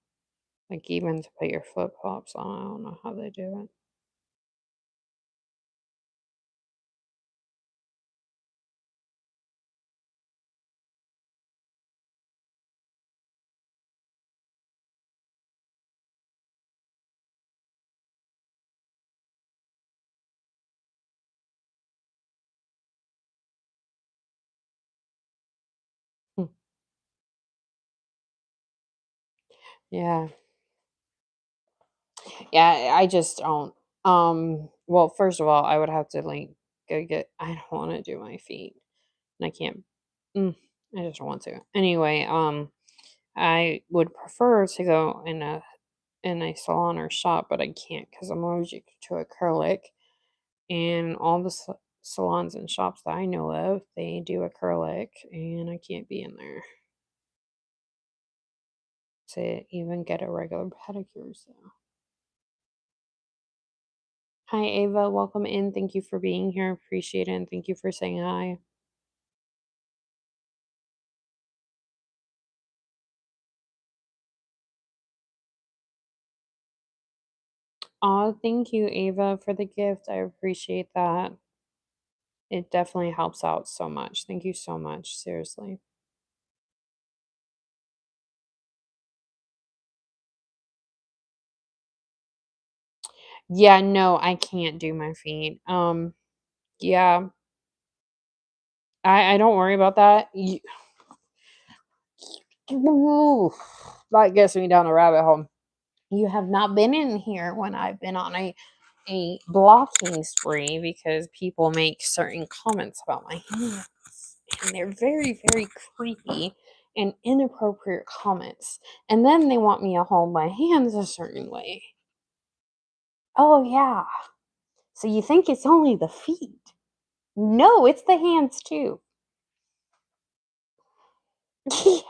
Like, even to put your flip flops on, I don't know how they do it. Hmm. Yeah. Yeah, I just don't. Well, first of all, I would have to like go get. I don't want to do my feet, and I can't. Mm, I just don't want to. Anyway, I would prefer to go in a salon or shop, but I can't because I'm allergic to acrylic. And all the salons and shops that I know of, they do acrylic, and I can't be in there to even get a regular pedicure. So, hi Ava, welcome in. Thank you for being here. Appreciate it, and thank you for saying hi. Oh, thank you, Ava, for the gift. I appreciate that. It definitely helps out so much. Thank you so much. Seriously. Yeah, no, I can't do my feet. Yeah, I don't worry about that. Ooh, that gets me down a rabbit hole. You have not been in here when I've been on a blocking spree because people make certain comments about my hands. And they're very, very creepy and inappropriate comments. And then they want me to hold my hands a certain way. Oh, yeah. So you think it's only the feet? No, it's the hands too.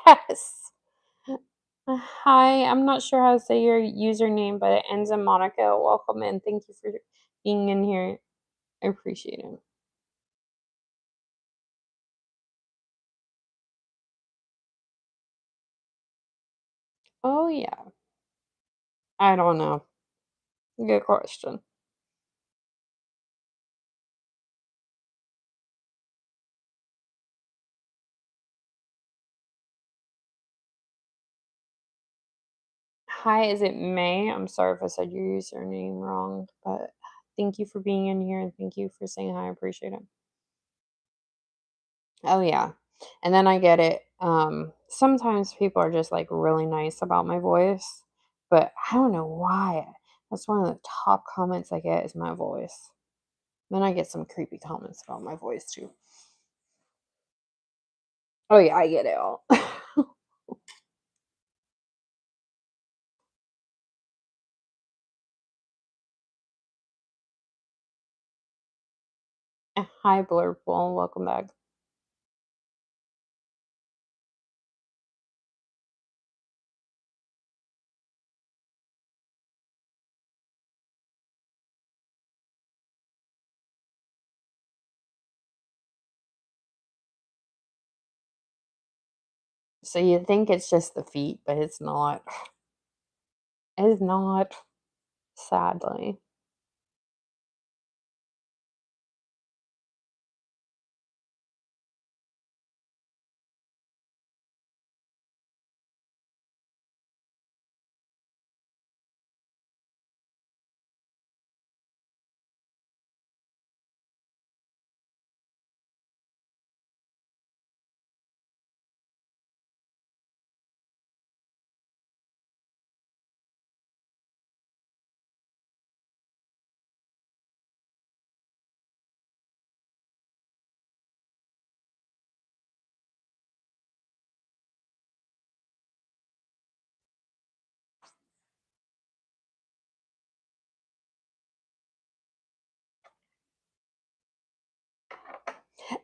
Yes. Hi, I'm not sure how to say your username, but it ends in Monica. Welcome and thank you for being in here. I appreciate it. Oh, yeah. I don't know. Good question. Hi, is it May? I'm sorry if I said your username wrong, but thank you for being in here and thank you for saying hi. I appreciate it. Oh, yeah. And then I get it. Sometimes people are just like really nice about my voice, but I don't know why. That's one of the top comments I get is my voice. Then I get some creepy comments about my voice too. Oh, yeah, I get it all. Hi, Blurple. Welcome back. So you think it's just the feet, but it's not. It's not, sadly.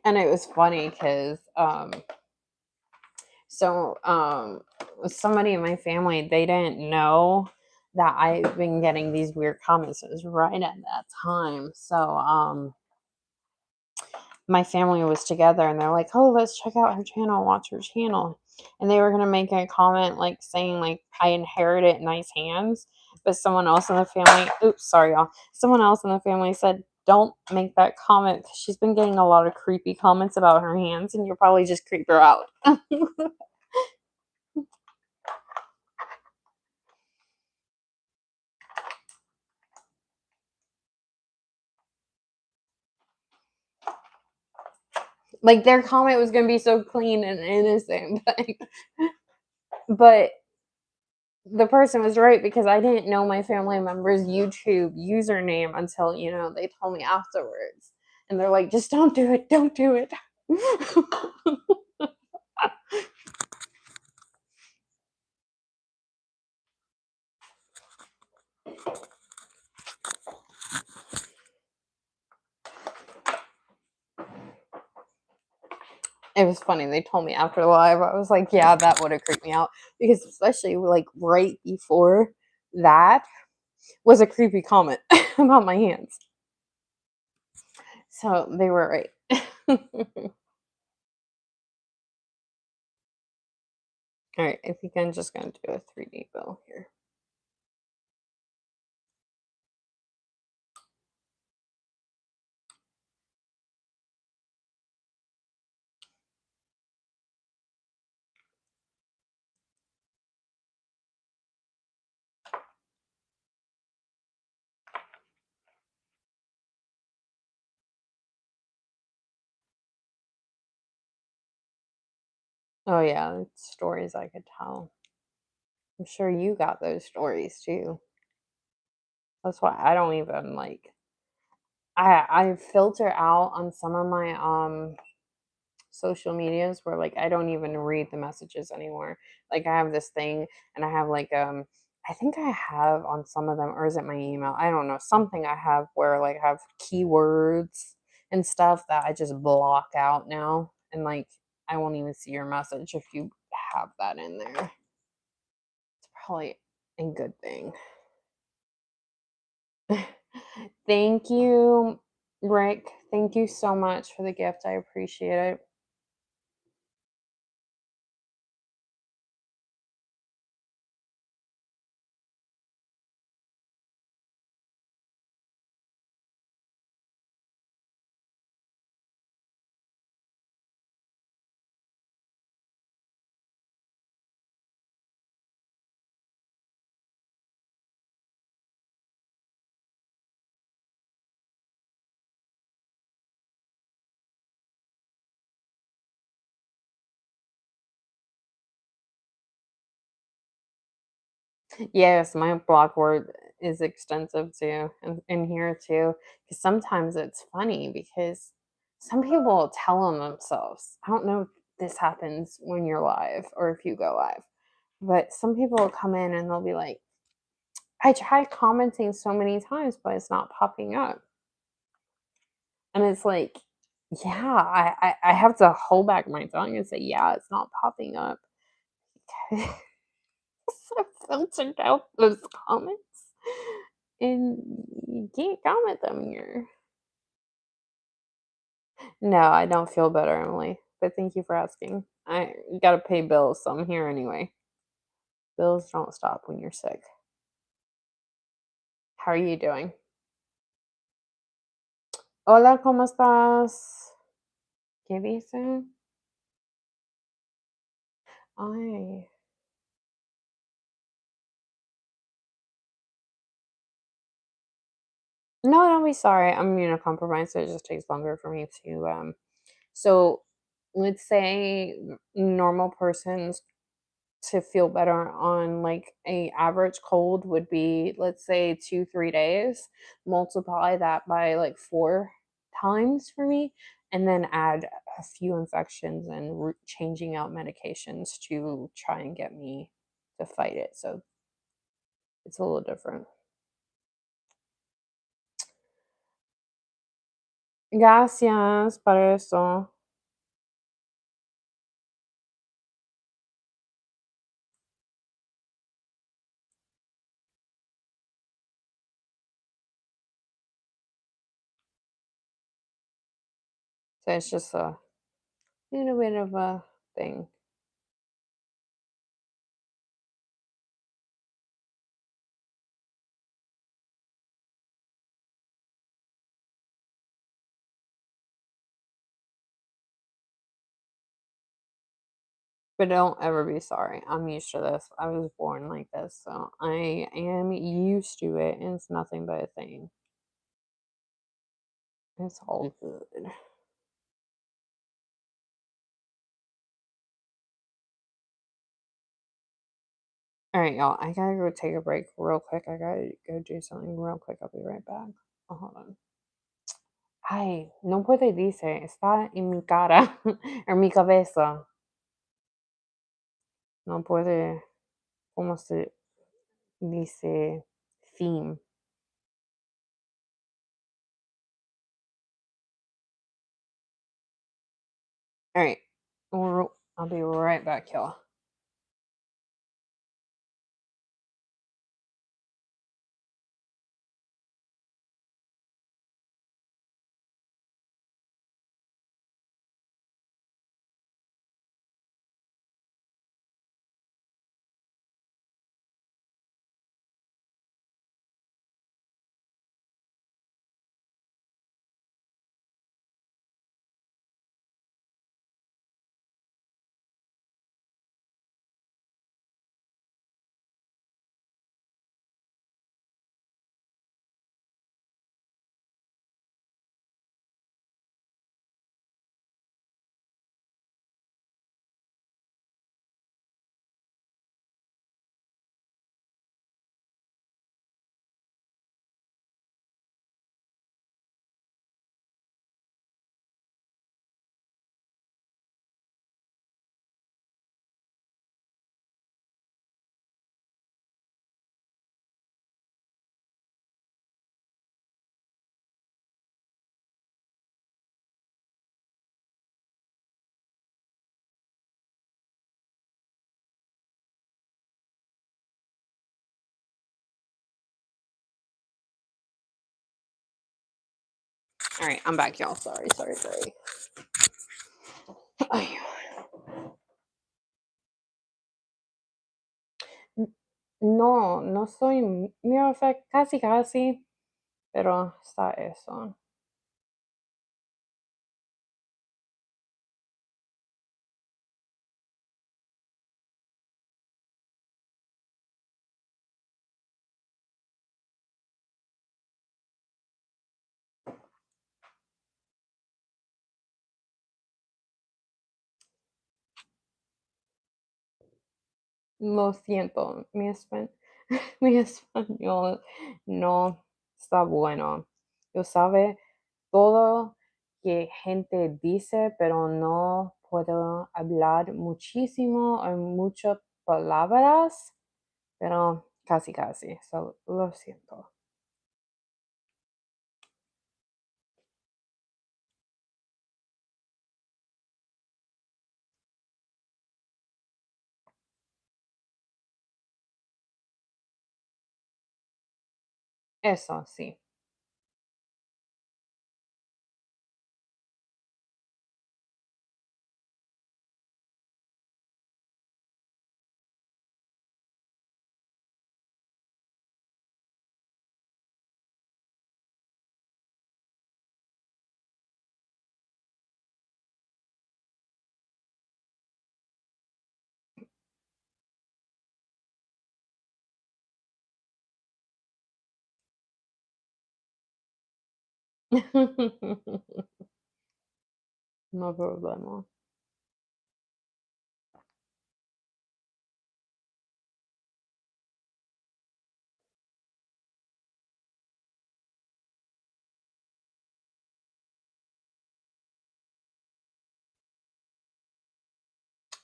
And it was funny because so somebody in my family, they didn't know that I've been getting these weird comments. It was right at that time. So my family was together and they're like, "Oh, let's check out her channel, watch her channel." And they were gonna make a comment like saying like I inherited nice hands, but someone else in the family, oops, sorry y'all. Someone else in the family said, "Don't make that comment because she's been getting a lot of creepy comments about her hands, and you'll probably just creep her out." Like their comment was gonna be so clean and innocent, but the person was right because I didn't know my family member's YouTube username until, they told me afterwards. And they're like, just don't do it, don't do it. It was funny. They told me after the live, I was like, yeah, that would have creeped me out. Because especially like right before that was a creepy comment about my hands. So they were right. All right, I think I'm just gonna do a 3D bill here. Oh, yeah, it's stories I could tell. I'm sure you got those stories too. That's why I don't even like I filter out on some of my social medias where like I don't even read the messages anymore. Like I have this thing and I have like I think I have on some of them, or is it my email? I don't know. Something I have where like I have keywords and stuff that I just block out now, and like I won't even see your message if you have that in there. It's probably a good thing. Thank you, Rick. Thank you so much for the gift. I appreciate it. Yes, my block word is extensive too, and in here too. Because sometimes it's funny because some people will tell on themselves. I don't know if this happens when you're live or if you go live, but some people will come in and they'll be like, I tried commenting so many times, but it's not popping up. And it's like, yeah, I have to hold back my tongue and say, yeah, it's not popping up. So filtered out those comments, and you can't comment them here. No, I don't feel better, Emily, but thank you for asking. I gotta pay bills, so I'm here anyway. Bills don't stop when you're sick. How are you doing? Hola, ¿cómo estás? ¿Qué dice? Ay. No, don't be sorry. I'm immunocompromised, so it just takes longer for me to so let's say normal persons to feel better on like a average cold would be, let's say, 2 3 days. Multiply that by like 4 times for me, and then add a few infections and changing out medications to try and get me to fight it. So it's a little different. Gracias para eso. So it's just a little bit of a thing. But don't ever be sorry. I'm used to this. I was born like this, so I am used to it, and it's nothing but a thing. It's all good. All right, y'all. I gotta go take a break real quick. I gotta go do something real quick. I'll be right back. Oh, hold on. Ay, no puede dice. Está en mi cara, en mi cabeza. No puede, ¿cómo se dice? Theme. All right. I'll be right back, y'all. All right, I'm back, y'all. Sorry. Ay, no, no soy, mira, o sea, casi, pero está eso. Lo siento, mi español no está bueno. Yo sabe todo que gente dice, pero no puedo hablar muchísimo en muchas palabras, pero casi. So, lo siento. Eso sí. No problema.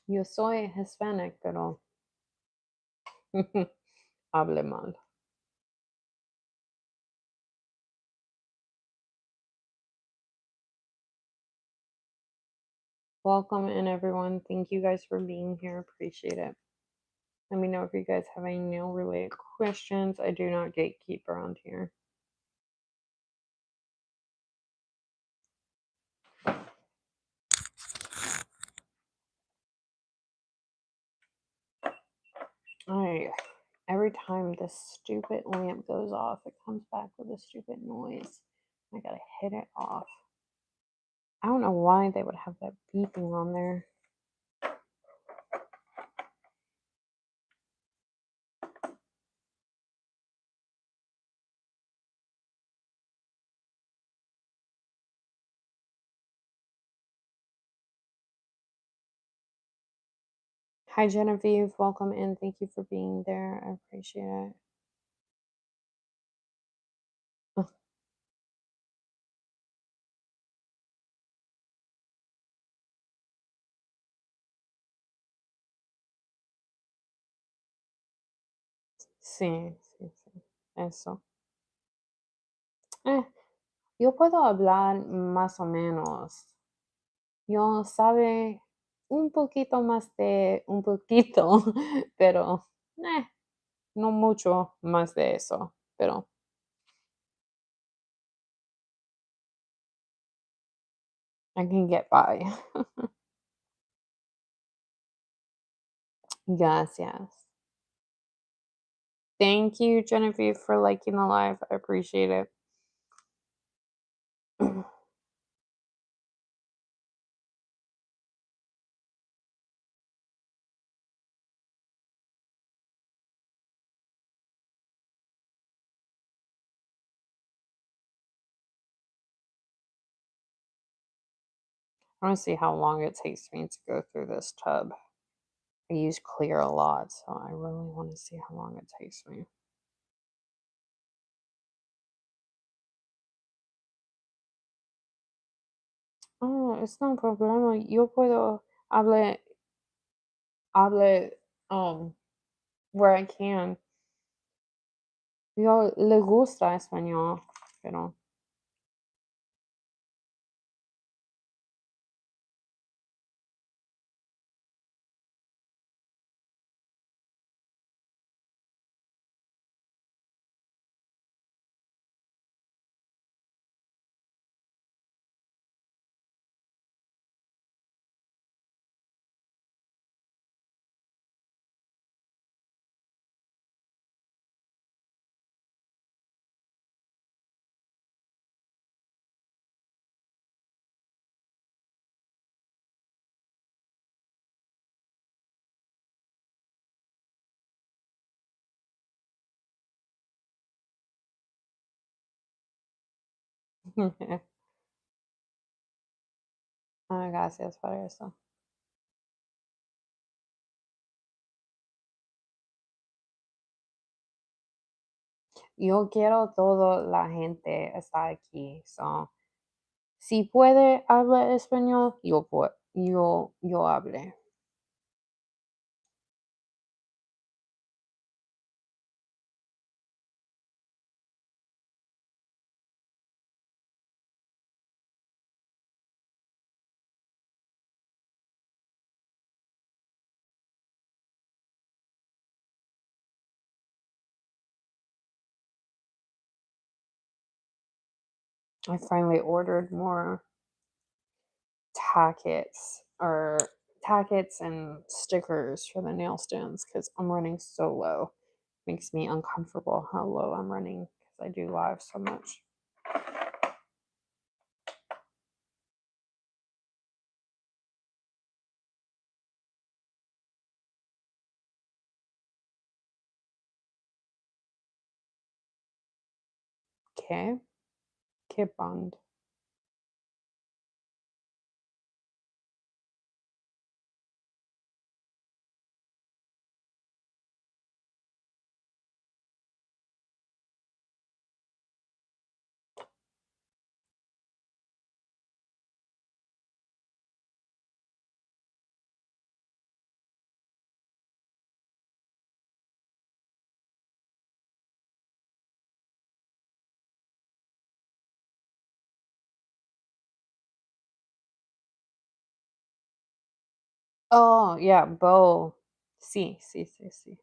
Yo soy Hispanic, pero hable mal. Welcome in, everyone. Thank you guys for being here. Appreciate it. Let me know if you guys have any nail related questions. I do not gatekeep around here. Alright. Every time this stupid lamp goes off, it comes back with a stupid noise. I gotta hit it off. I don't know why they would have that beeping on there. Hi, Genevieve. Welcome in. Thank you for being there. I appreciate it. Sí. Eso. Yo puedo hablar más o menos. Yo sabe un poquito más de un poquito, pero no mucho más de eso, pero I can get by. Yes. Thank you, Genevieve, for liking the live. I appreciate it. I want to see how long it takes me to go through this tub. I use clear a lot, so I really want to see how long it takes me. Oh, it's no problema. Yo puedo hable where I can. Yo le gusta español, pero Ah, gracias por eso. Yo quiero toda la gente está aquí. So, si puede hablar español, yo hable. I finally ordered more tackets and stickers for the nail stands because I'm running so low. Makes me uncomfortable how low I'm running because I do live so much. Okay. ¿Qué bond? Oh, yeah, bow. Sí, sí, sí, sí.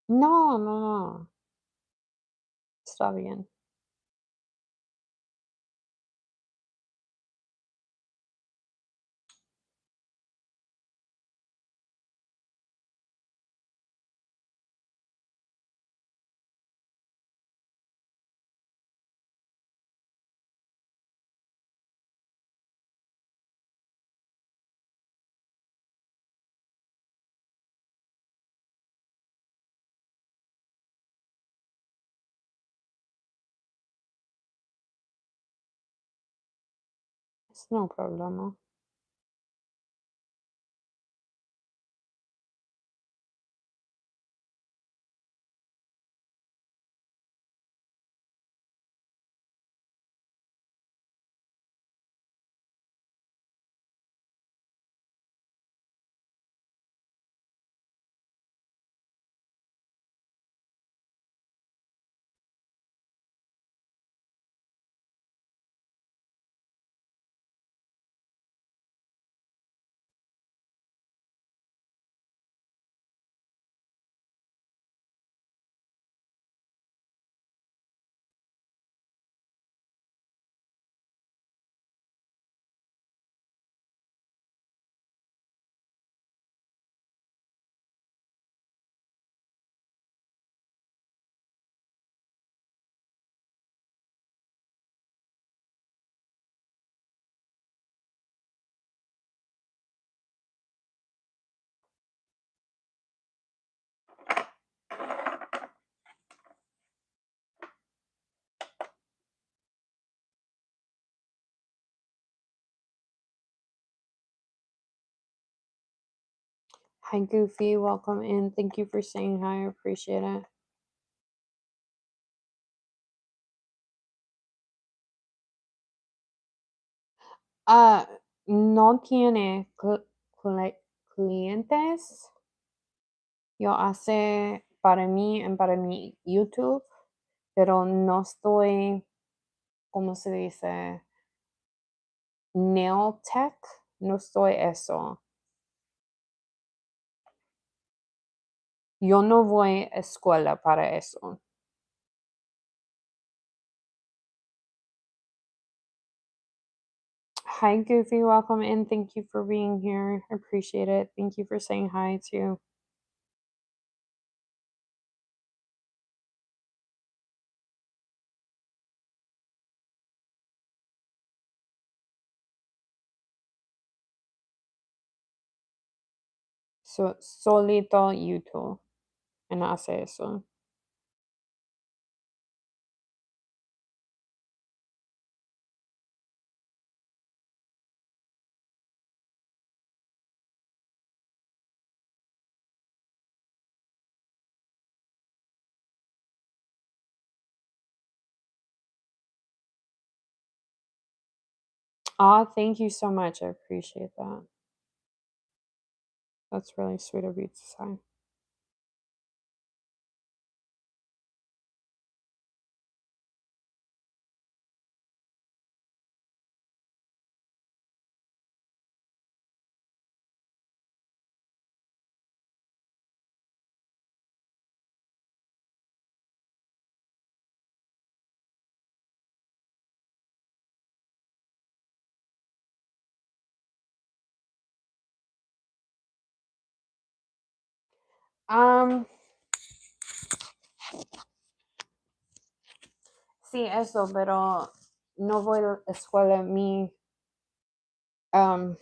No, no, no. Está bien. Es no problema. Hi, Goofy. Welcome in. Thank you for saying hi. I appreciate it. Ah, no tiene clientes. Yo hace para mí y para mi YouTube, pero no estoy, ¿cómo se dice? Nail tech. No estoy eso. Yo no voy a escuela para eso. Hi, Goofy. Welcome in. Thank you for being here. I appreciate it. Thank you for saying hi, too. Solito YouTube. En hace eso. Ah, thank you so much. I appreciate that. That's really sweet of you to say. Um, sí, eso, pero no voy a la escuela. Um,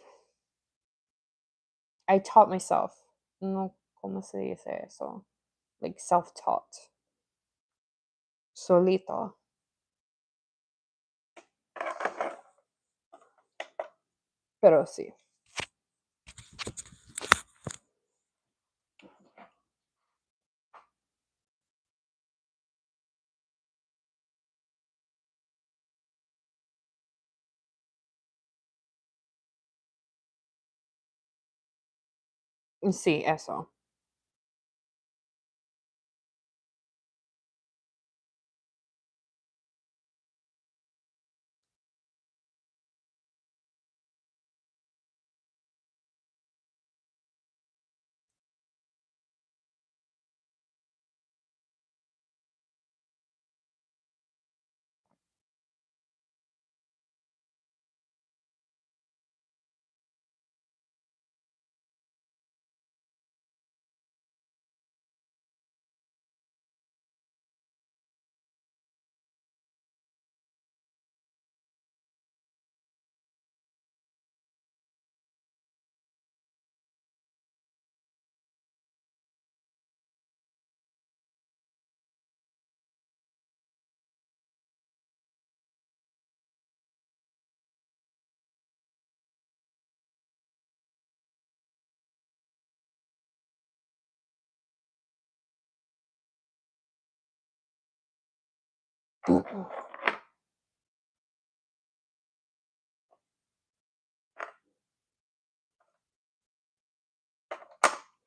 I taught myself. No, ¿cómo se dice eso? Like self-taught. Solito. Pero sí. Sí, eso.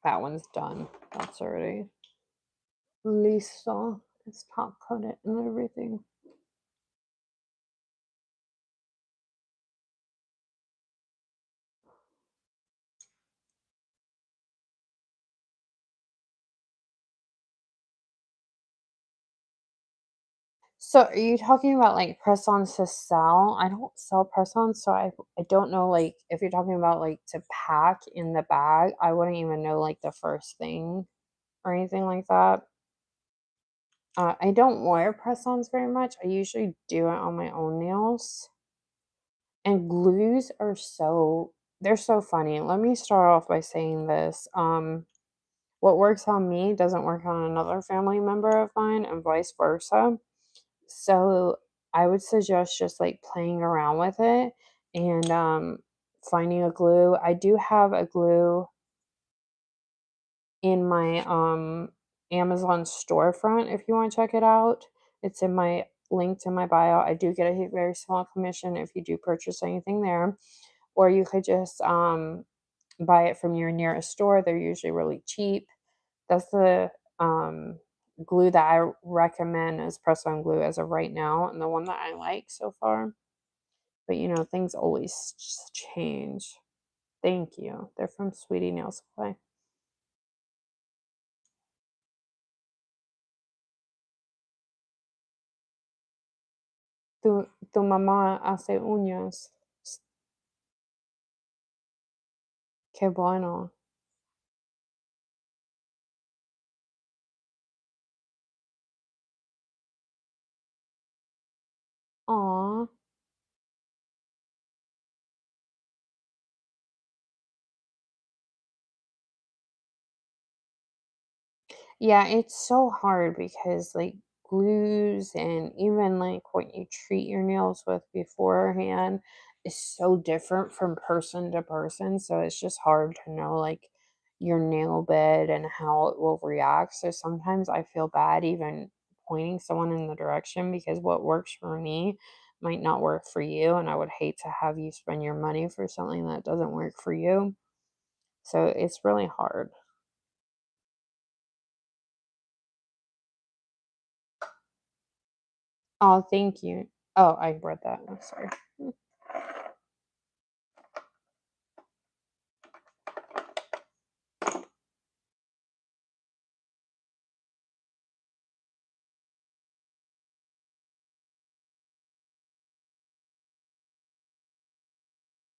That one's done. That's already listo. It's top coated and everything. So are you talking about like press-ons to sell? I don't sell press-ons, so I don't know like if you're talking about like to pack in the bag, I wouldn't even know like the first thing or anything like that. I don't wear press-ons very much. I usually do it on my own nails. And glues are they're so funny. Let me start off by saying this. What works on me doesn't work on another family member of mine and vice versa. So I would suggest just like playing around with it and finding a glue. I do have a glue in my Amazon storefront if you want to check it out. It's in my linked in my bio. I do get a very small commission if you do purchase anything there. Or you could just buy it from your nearest store. They're usually really cheap. That's the um, glue that I recommend as press-on glue as of right now, and the one that I like so far. But you know, things always change. Thank you. They're from Sweetie Nail Supply. Tu mamá hace uñas. Qué bueno. Aw. Yeah, it's so hard because like glues and even like what you treat your nails with beforehand is so different from person to person. So it's just hard to know like your nail bed and how it will react. So sometimes I feel bad even pointing someone in the direction because what works for me might not work for you. And I would hate to have you spend your money for something that doesn't work for you. So it's really hard. Oh, thank you. Oh, I read that. I'm sorry.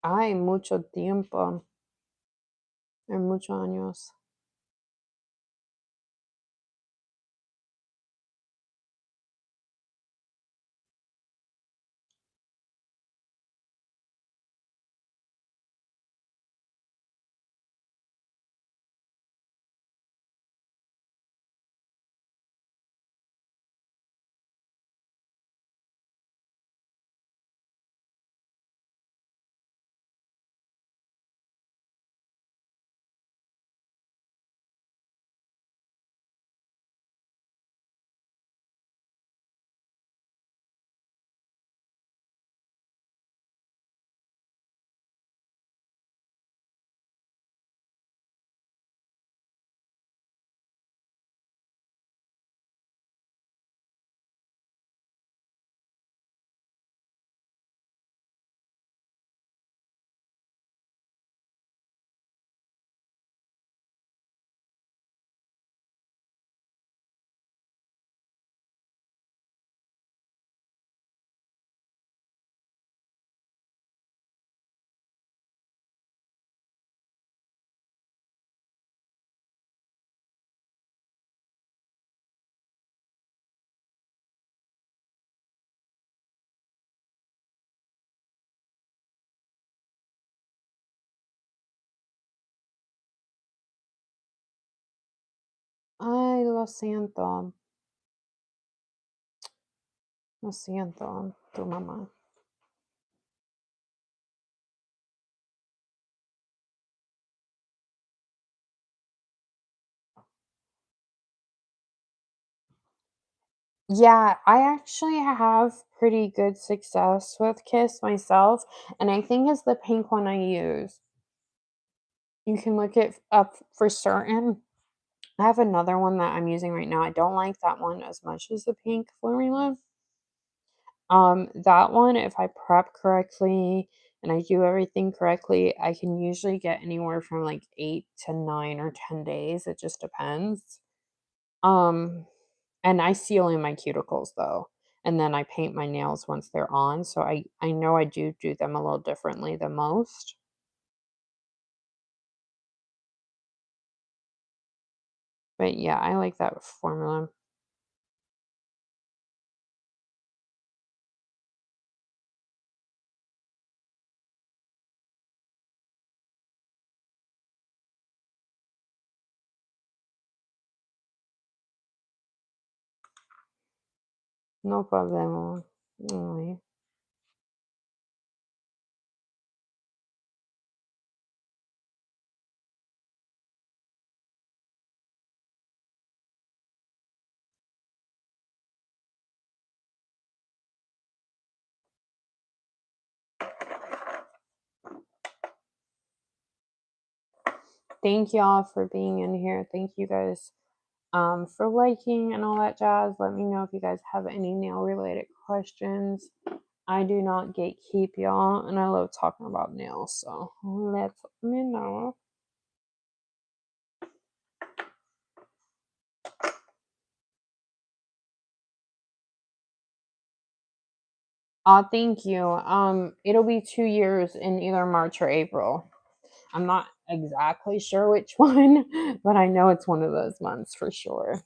Ay, mucho tiempo, muchos años. Ay, lo siento, tu mamá. Yeah, I actually have pretty good success with Kiss myself, and I think it's the pink one I use. You can look it up for certain. I have another one that I'm using right now. I don't like that one as much as the pink formula. That one, if I prep correctly and I do everything correctly, I can usually get anywhere from like 8 to 9 or 10 days. It just depends. Um, and I seal in my cuticles though, and then I paint my nails once they're on. So I know I do them a little differently than most. But yeah, I like that formula. No problem. Thank y'all for being in here. Thank you guys for liking and all that jazz. Let me know if you guys have any nail related questions. I do not gatekeep y'all, and I love talking about nails, so let me know. Thank you. It'll be 2 years in either March or April. I'm not exactly sure which one, but I know it's one of those months for sure.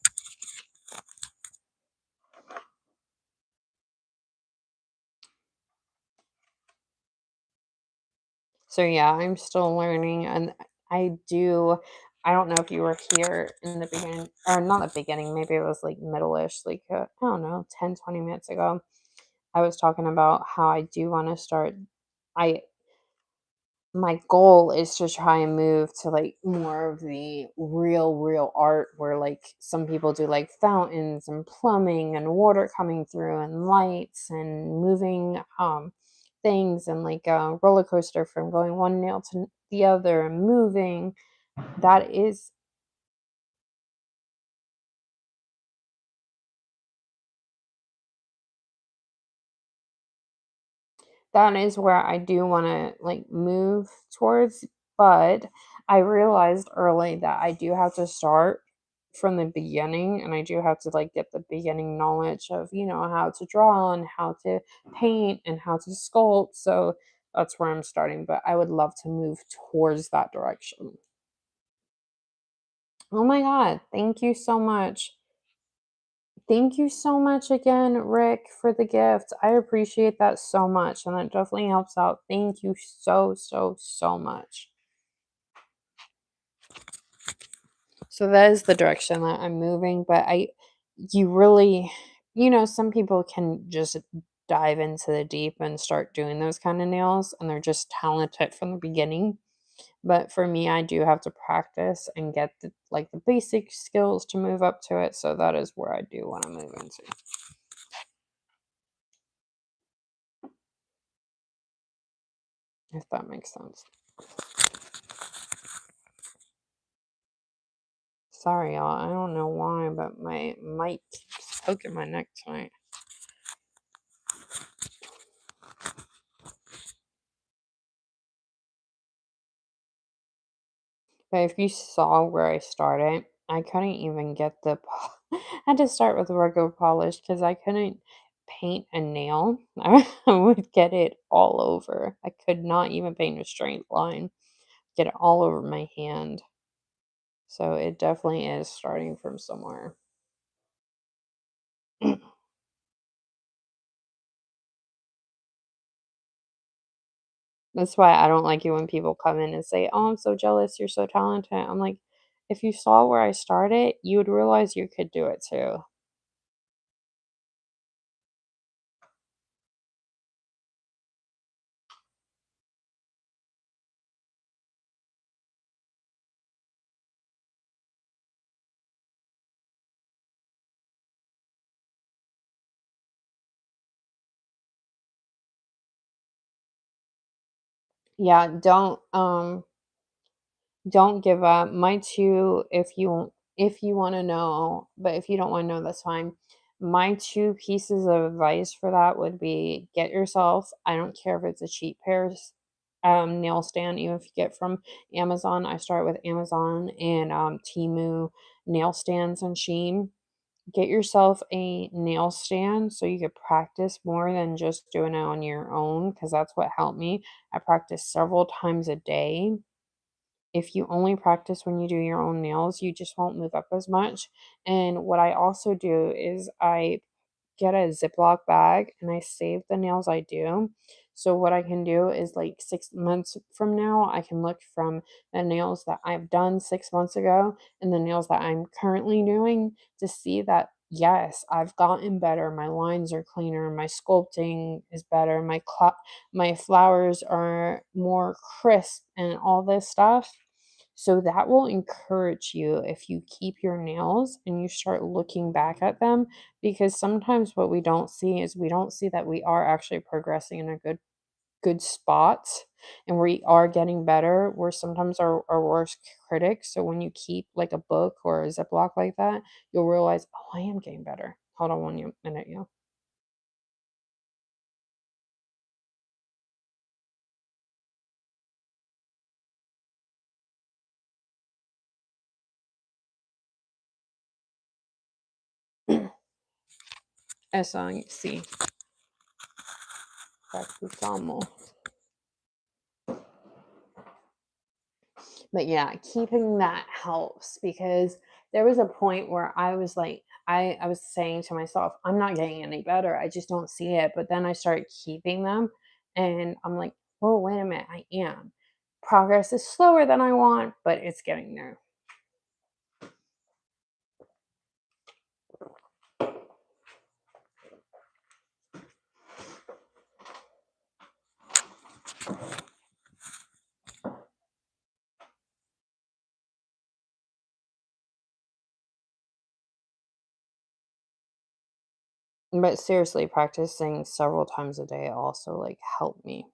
So yeah, I'm still learning, and I do I don't know if you were here in the beginning, or not the beginning, maybe it was like middle-ish, like, I don't know, 10, 20 minutes ago. I was talking about how I do want to start. I My goal is to try and move to like more of the real art where like some people do like fountains and plumbing and water coming through and lights and moving things and like a roller coaster from going one nail to the other and moving. That is that is where I do want to like move towards, but I realized early that I do have to start from the beginning, and I do have to like get the beginning knowledge of, how to draw and how to paint and how to sculpt. So that's where I'm starting, but I would love to move towards that direction. Oh my god, thank you so much. Thank you so much again, Rick, for the gift. I appreciate that so much, and that definitely helps out. Thank you so, so, so much. So that is the direction that I'm moving, but you really, some people can just dive into the deep and start doing those kind of nails, and they're just talented from the beginning. But for me, I do have to practice and get the basic skills to move up to it. So that is where I do want to move into, if that makes sense. Sorry, y'all. I don't know why, but my mic keeps poking my neck tonight. But if you saw where I started, I couldn't even get I had to start with regular polish because I couldn't paint a nail. I would get it all over. I could not even paint a straight line, get it all over my hand. So it definitely is starting from somewhere. That's why I don't like it when people come in and say, "Oh, I'm so jealous. You're so talented." I'm like, if you saw where I started, you would realize you could do it too. Yeah, don't give up. My two, if you want to know, but if you don't want to know, that's fine. My two pieces of advice for that would be get yourself, I don't care if it's a cheap nail stand, even if you get from Amazon. I start with Amazon and Temu nail stands and Sheen. Get yourself a nail stand so you could practice more than just doing it on your own, because that's what helped me. I practice several times a day. If you only practice when you do your own nails, you just won't move up as much. And what I also do is I get a Ziploc bag and I save the nails I do. So what I can do is like 6 months from now, I can look from the nails that I've done 6 months ago and the nails that I'm currently doing to see that yes, I've gotten better. My lines are cleaner, my sculpting is better, my flowers are more crisp and all this stuff. So that will encourage you if you keep your nails and you start looking back at them, because sometimes what we don't see is we don't see that we are actually progressing in a good spot and we are getting better. We're sometimes our worst critics. So when you keep like a book or a Ziploc like that, you'll realize, oh, I am getting better. Hold on one minute, yeah. Eso, sí, practicamos. But yeah, keeping that helps because there was a point where I was like, I was saying to myself, I'm not getting any better. I just don't see it. But then I started keeping them and I'm like, oh, wait a minute, I am. Progress is slower than I want, but it's getting there. But seriously, practicing several times a day also like helped me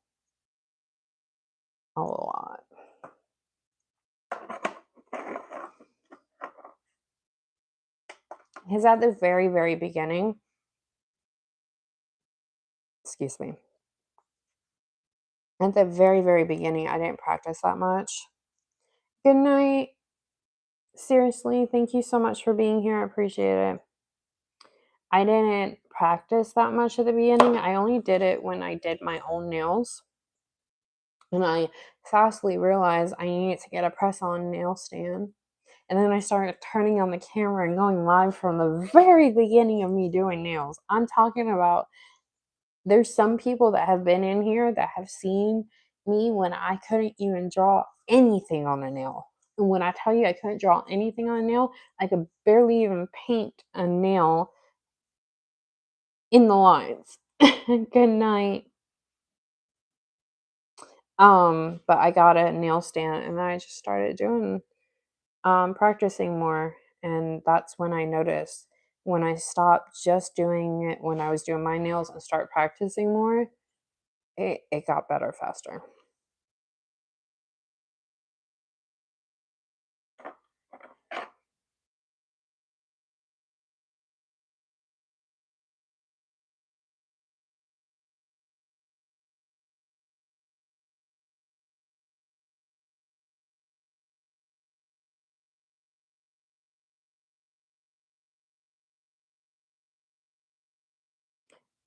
a lot. Because at the very, very beginning, excuse me, at the very, very beginning, I didn't practice that much. Good night. Seriously, thank you so much for being here. I appreciate it. I didn't practice that much at the beginning. I only did it when I did my own nails. And I fastly realized I needed to get a press on nail stand. And then I started turning on the camera and going live from the very beginning of me doing nails. I'm talking about there's some people that have been in here that have seen me when I couldn't even draw anything on a nail. And when I tell you I couldn't draw anything on a nail, I could barely even paint a nail in the lines. Good night. But I got a nail stand and then I just started doing practicing more. And that's when I noticed when I stopped just doing it when I was doing my nails and start practicing more, it got better faster.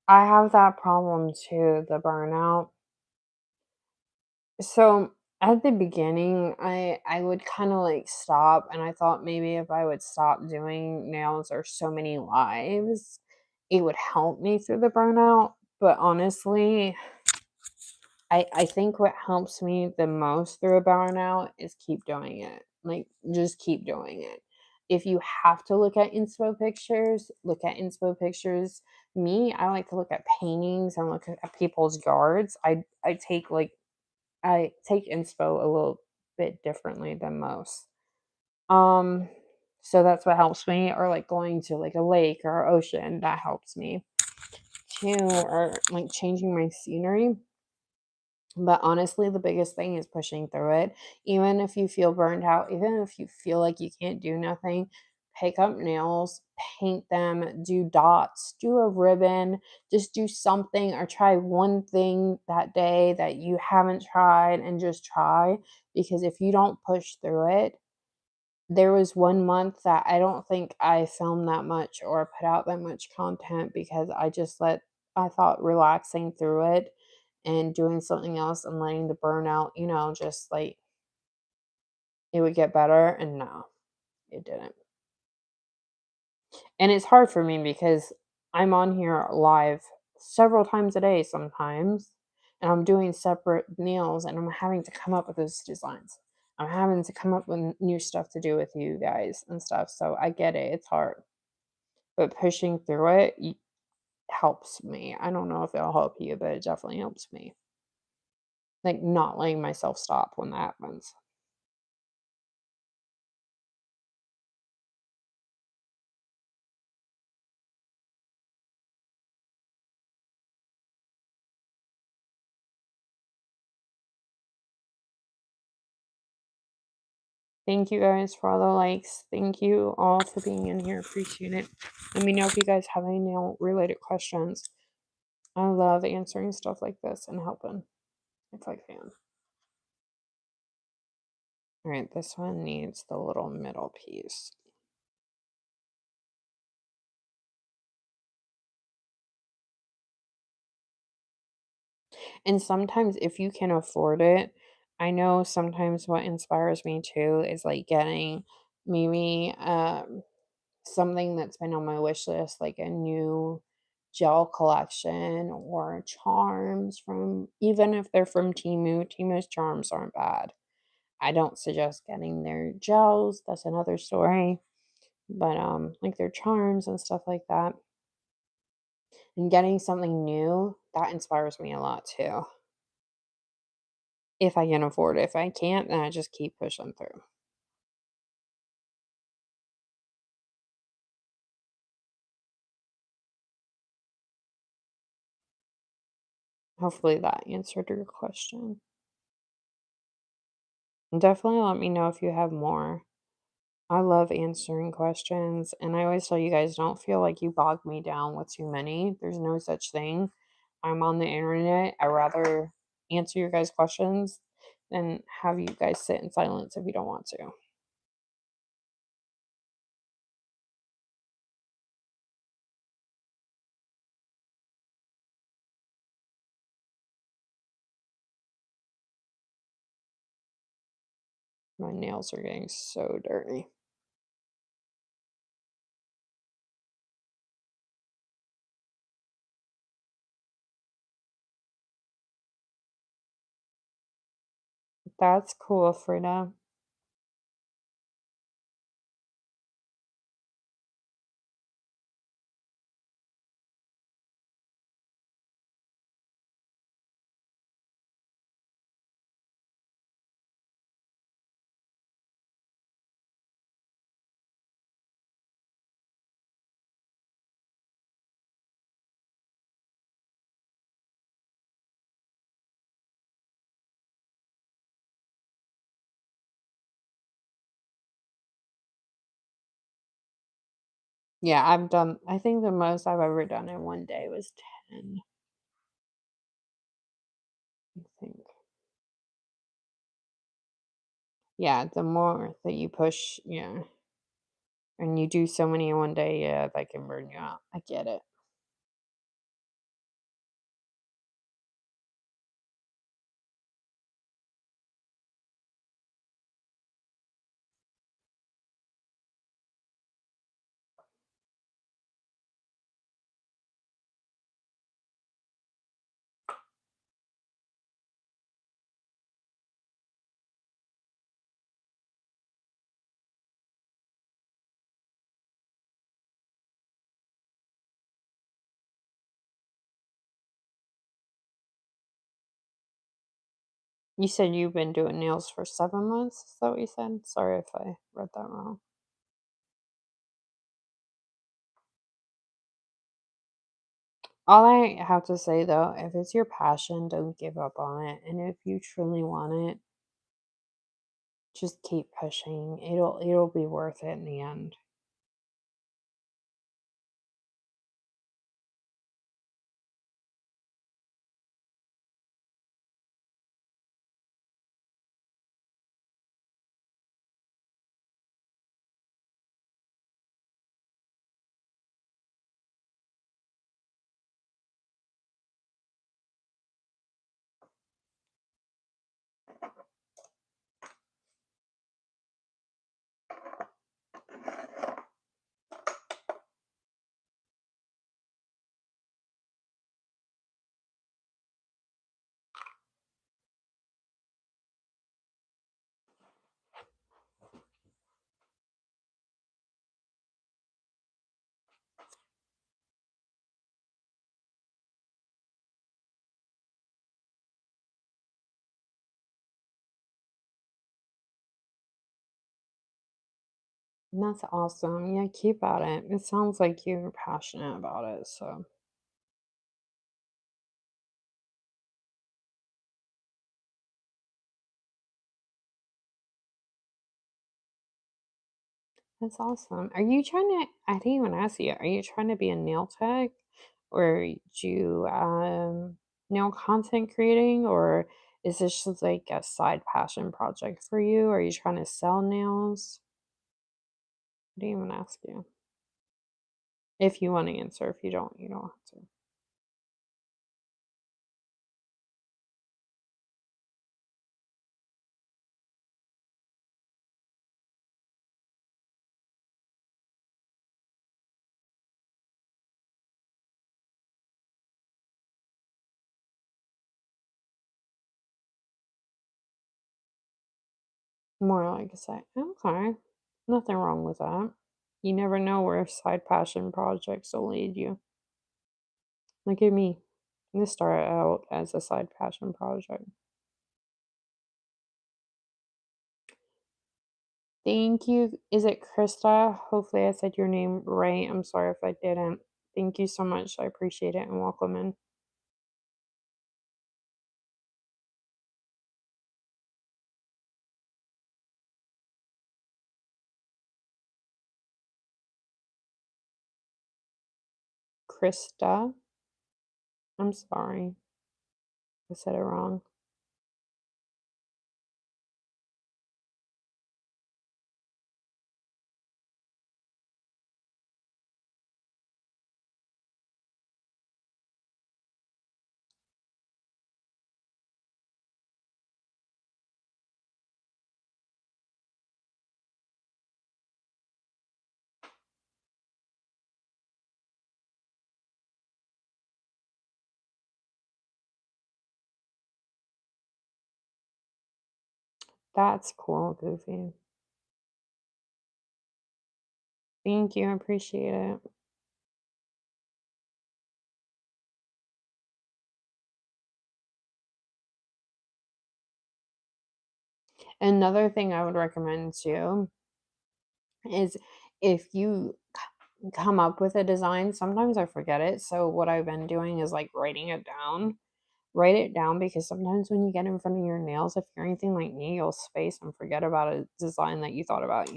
I have that problem too, the burnout. So at the beginning, I would kind of like stop, and I thought maybe if I would stop doing nails or so many lives, it would help me through the burnout. But honestly, I think what helps me the most through a burnout is keep doing it. Like, just keep doing it. If you have to look at inspo pictures, look at inspo pictures. Me, I like to look at paintings and look at people's yards. I take inspo a little bit differently than most. Um, so that's what helps me, or like going to like a lake or ocean, that helps me too, or like changing my scenery. But honestly, the biggest thing is pushing through it. Even if you feel burned out, even if you feel like you can't do nothing, pick up nails, paint them, do dots, do a ribbon, just do something or try one thing that day that you haven't tried and just try. Because if you don't push through it, there was 1 month that I don't think I filmed that much or put out that much content because I thought relaxing through it and doing something else and letting the burnout, just like it would get better. And no, it didn't. And it's hard for me because I'm on here live several times a day sometimes, and I'm doing separate nails and I'm having to come up with those designs. I'm having to come up with new stuff to do with you guys and stuff. So I get it. It's hard. But pushing through it helps me. I don't know if it'll help you, but it definitely helps me. Like not letting myself stop when that happens. Thank you guys for all the likes. Thank you all for being in here. Appreciate it. Let me know if you guys have any nail related questions. I love answering stuff like this and helping if I can. All right, this one needs the little middle piece. And sometimes, if you can afford it, I know sometimes what inspires me too is like getting maybe something that's been on my wish list, like a new gel collection or charms from, even if they're from Timu. Timu's charms aren't bad. I don't suggest getting their gels. That's another story. But like their charms and stuff like that. And getting something new, that inspires me a lot too. If I can afford it. If I can't, then I just keep pushing through. Hopefully that answered your question. Definitely let me know if you have more. I love answering questions, and I always tell you guys don't feel like you bog me down with too many. There's no such thing. I'm on the internet. I rather answer your guys' questions than have you guys sit in silence if you don't want to. My nails are getting so dirty. That's cool, Frida. Yeah, I think the most I've ever done in one day was 10, I think. Yeah, the more that you push, yeah, and you do so many in one day, yeah, that can burn you out. I get it. You said you've been doing nails for 7 months? Is that what you said? Sorry if I read that wrong. All I have to say though, if it's your passion, don't give up on it. And if you truly want it, just keep pushing. It'll be worth it in the end. And that's awesome. Yeah, keep at it. It sounds like you're passionate about it, so that's awesome. Are you trying to I didn't even ask you, are you trying to be a nail tech? Or do you nail content creating, or is this just like a side passion project for you? Are you trying to sell nails? I didn't even ask you. If you want to answer, if you don't, you don't have to. More like a side. Okay. Nothing wrong with that. You never know where side passion projects will lead you. Look at me. This started out as a side passion project. Thank you. Is it Krista? Hopefully I said your name right. I'm sorry if I didn't. Thank you so much. I appreciate it and welcome in. Krista. I'm sorry. I said it wrong. That's cool, Goofy. Thank you. I appreciate it. Another thing I would recommend too is if you come up with a design, sometimes I forget it. So what I've been doing is like writing it down. Write it down because sometimes when you get in front of your nails, if you're anything like me, you'll space and forget about a design that you thought about,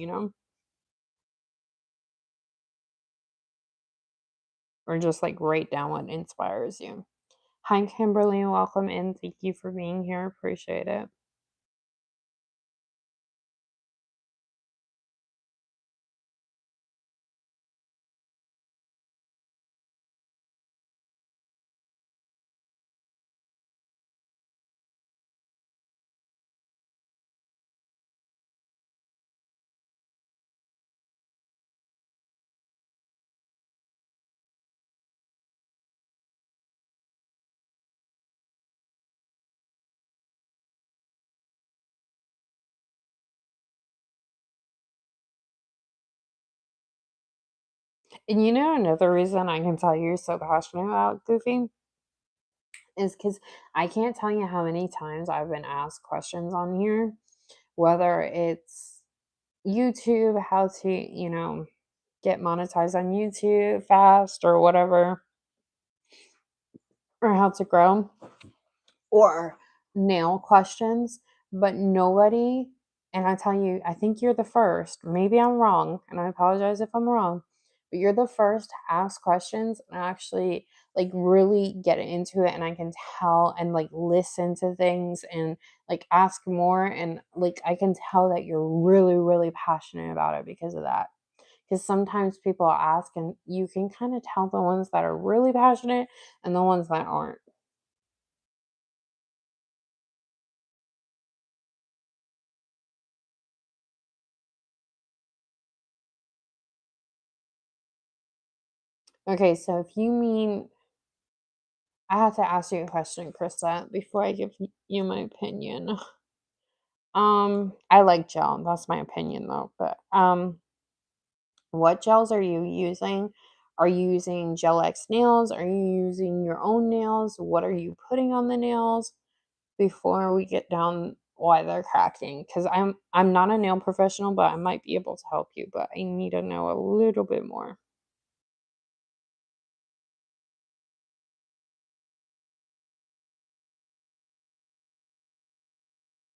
or just like write down what inspires you. Hi, Kimberly. Welcome in. Thank you for being here. Appreciate it. And another reason I can tell you're so passionate about Goofy is because I can't tell you how many times I've been asked questions on here, whether it's YouTube, how to, get monetized on YouTube fast or whatever, or how to grow, or nail questions, but nobody, and I tell you, I think you're the first. Maybe I'm wrong, and I apologize if I'm wrong, but you're the first to ask questions and actually like really get into it. And I can tell and like listen to things and like ask more. And like I can tell that you're really, really passionate about it because of that. Because sometimes people ask and you can kind of tell the ones that are really passionate and the ones that aren't. Okay, so if you mean, I have to ask you a question, Krista, before I give you my opinion. I like gel. That's my opinion though. But what gels are you using? Are you using Gel X nails? Are you using your own nails? What are you putting on the nails before we get down why they're cracking? Because I'm not a nail professional, but I might be able to help you. But I need to know a little bit more.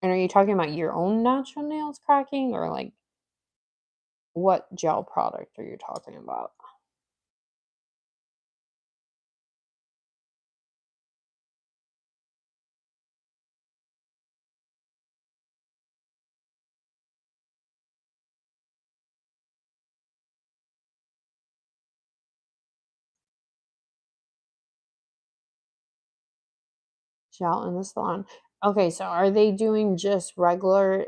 And are you talking about your own natural nails cracking or like what gel product are you talking about? Gel in the salon. Okay, so are they doing just regular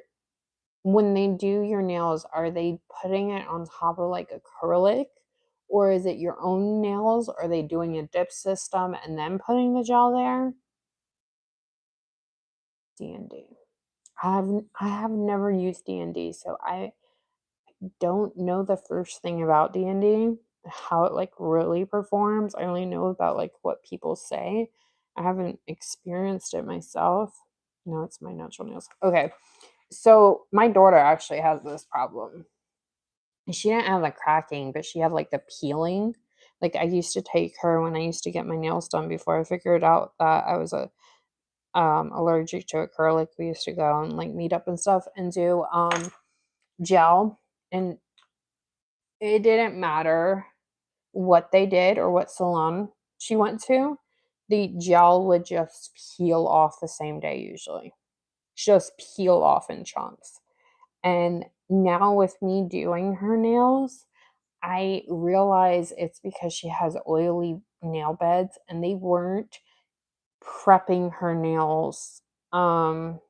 when they do your nails, are they putting it on top of like acrylic? Or is it your own nails? Are they doing a dip system and then putting the gel there? D&D. I have never used D&D, so I don't know the first thing about D&D, how it like really performs. I only know about like what people say. I haven't experienced it myself. No, it's my natural nails. Okay. So my daughter actually has this problem. She didn't have the cracking, but she had like the peeling. Like I used to take her when I used to get my nails done before I figured out that I was a allergic to acrylic. We used to go and like meet up and stuff and do gel, and it didn't matter what they did or what salon she went to, the gel would just peel off the same day usually. Just peel off in chunks. And now with me doing her nails, I realize it's because she has oily nail beds and they weren't prepping her nails. Um,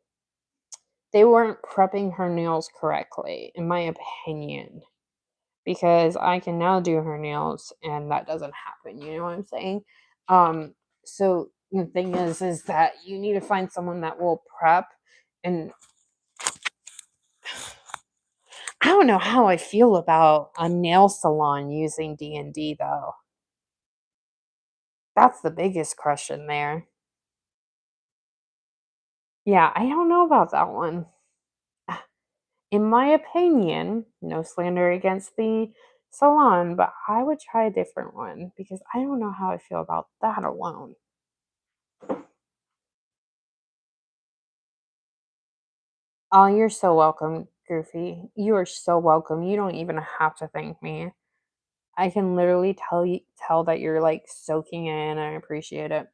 they weren't prepping her nails correctly, in my opinion, because I can now do her nails and that doesn't happen. You know what I'm saying? Um, so the thing is that you need to find someone that will prep. And I don't know how I feel about a nail salon using D&D though. That's the biggest question there. Yeah, I don't know about that one. In my opinion, no slander against the salon, but I would try a different one because I don't know how I feel about that alone. Oh, you're so welcome, Goofy. You are so welcome. You don't even have to thank me. I can literally tell that you're like soaking in. I appreciate it.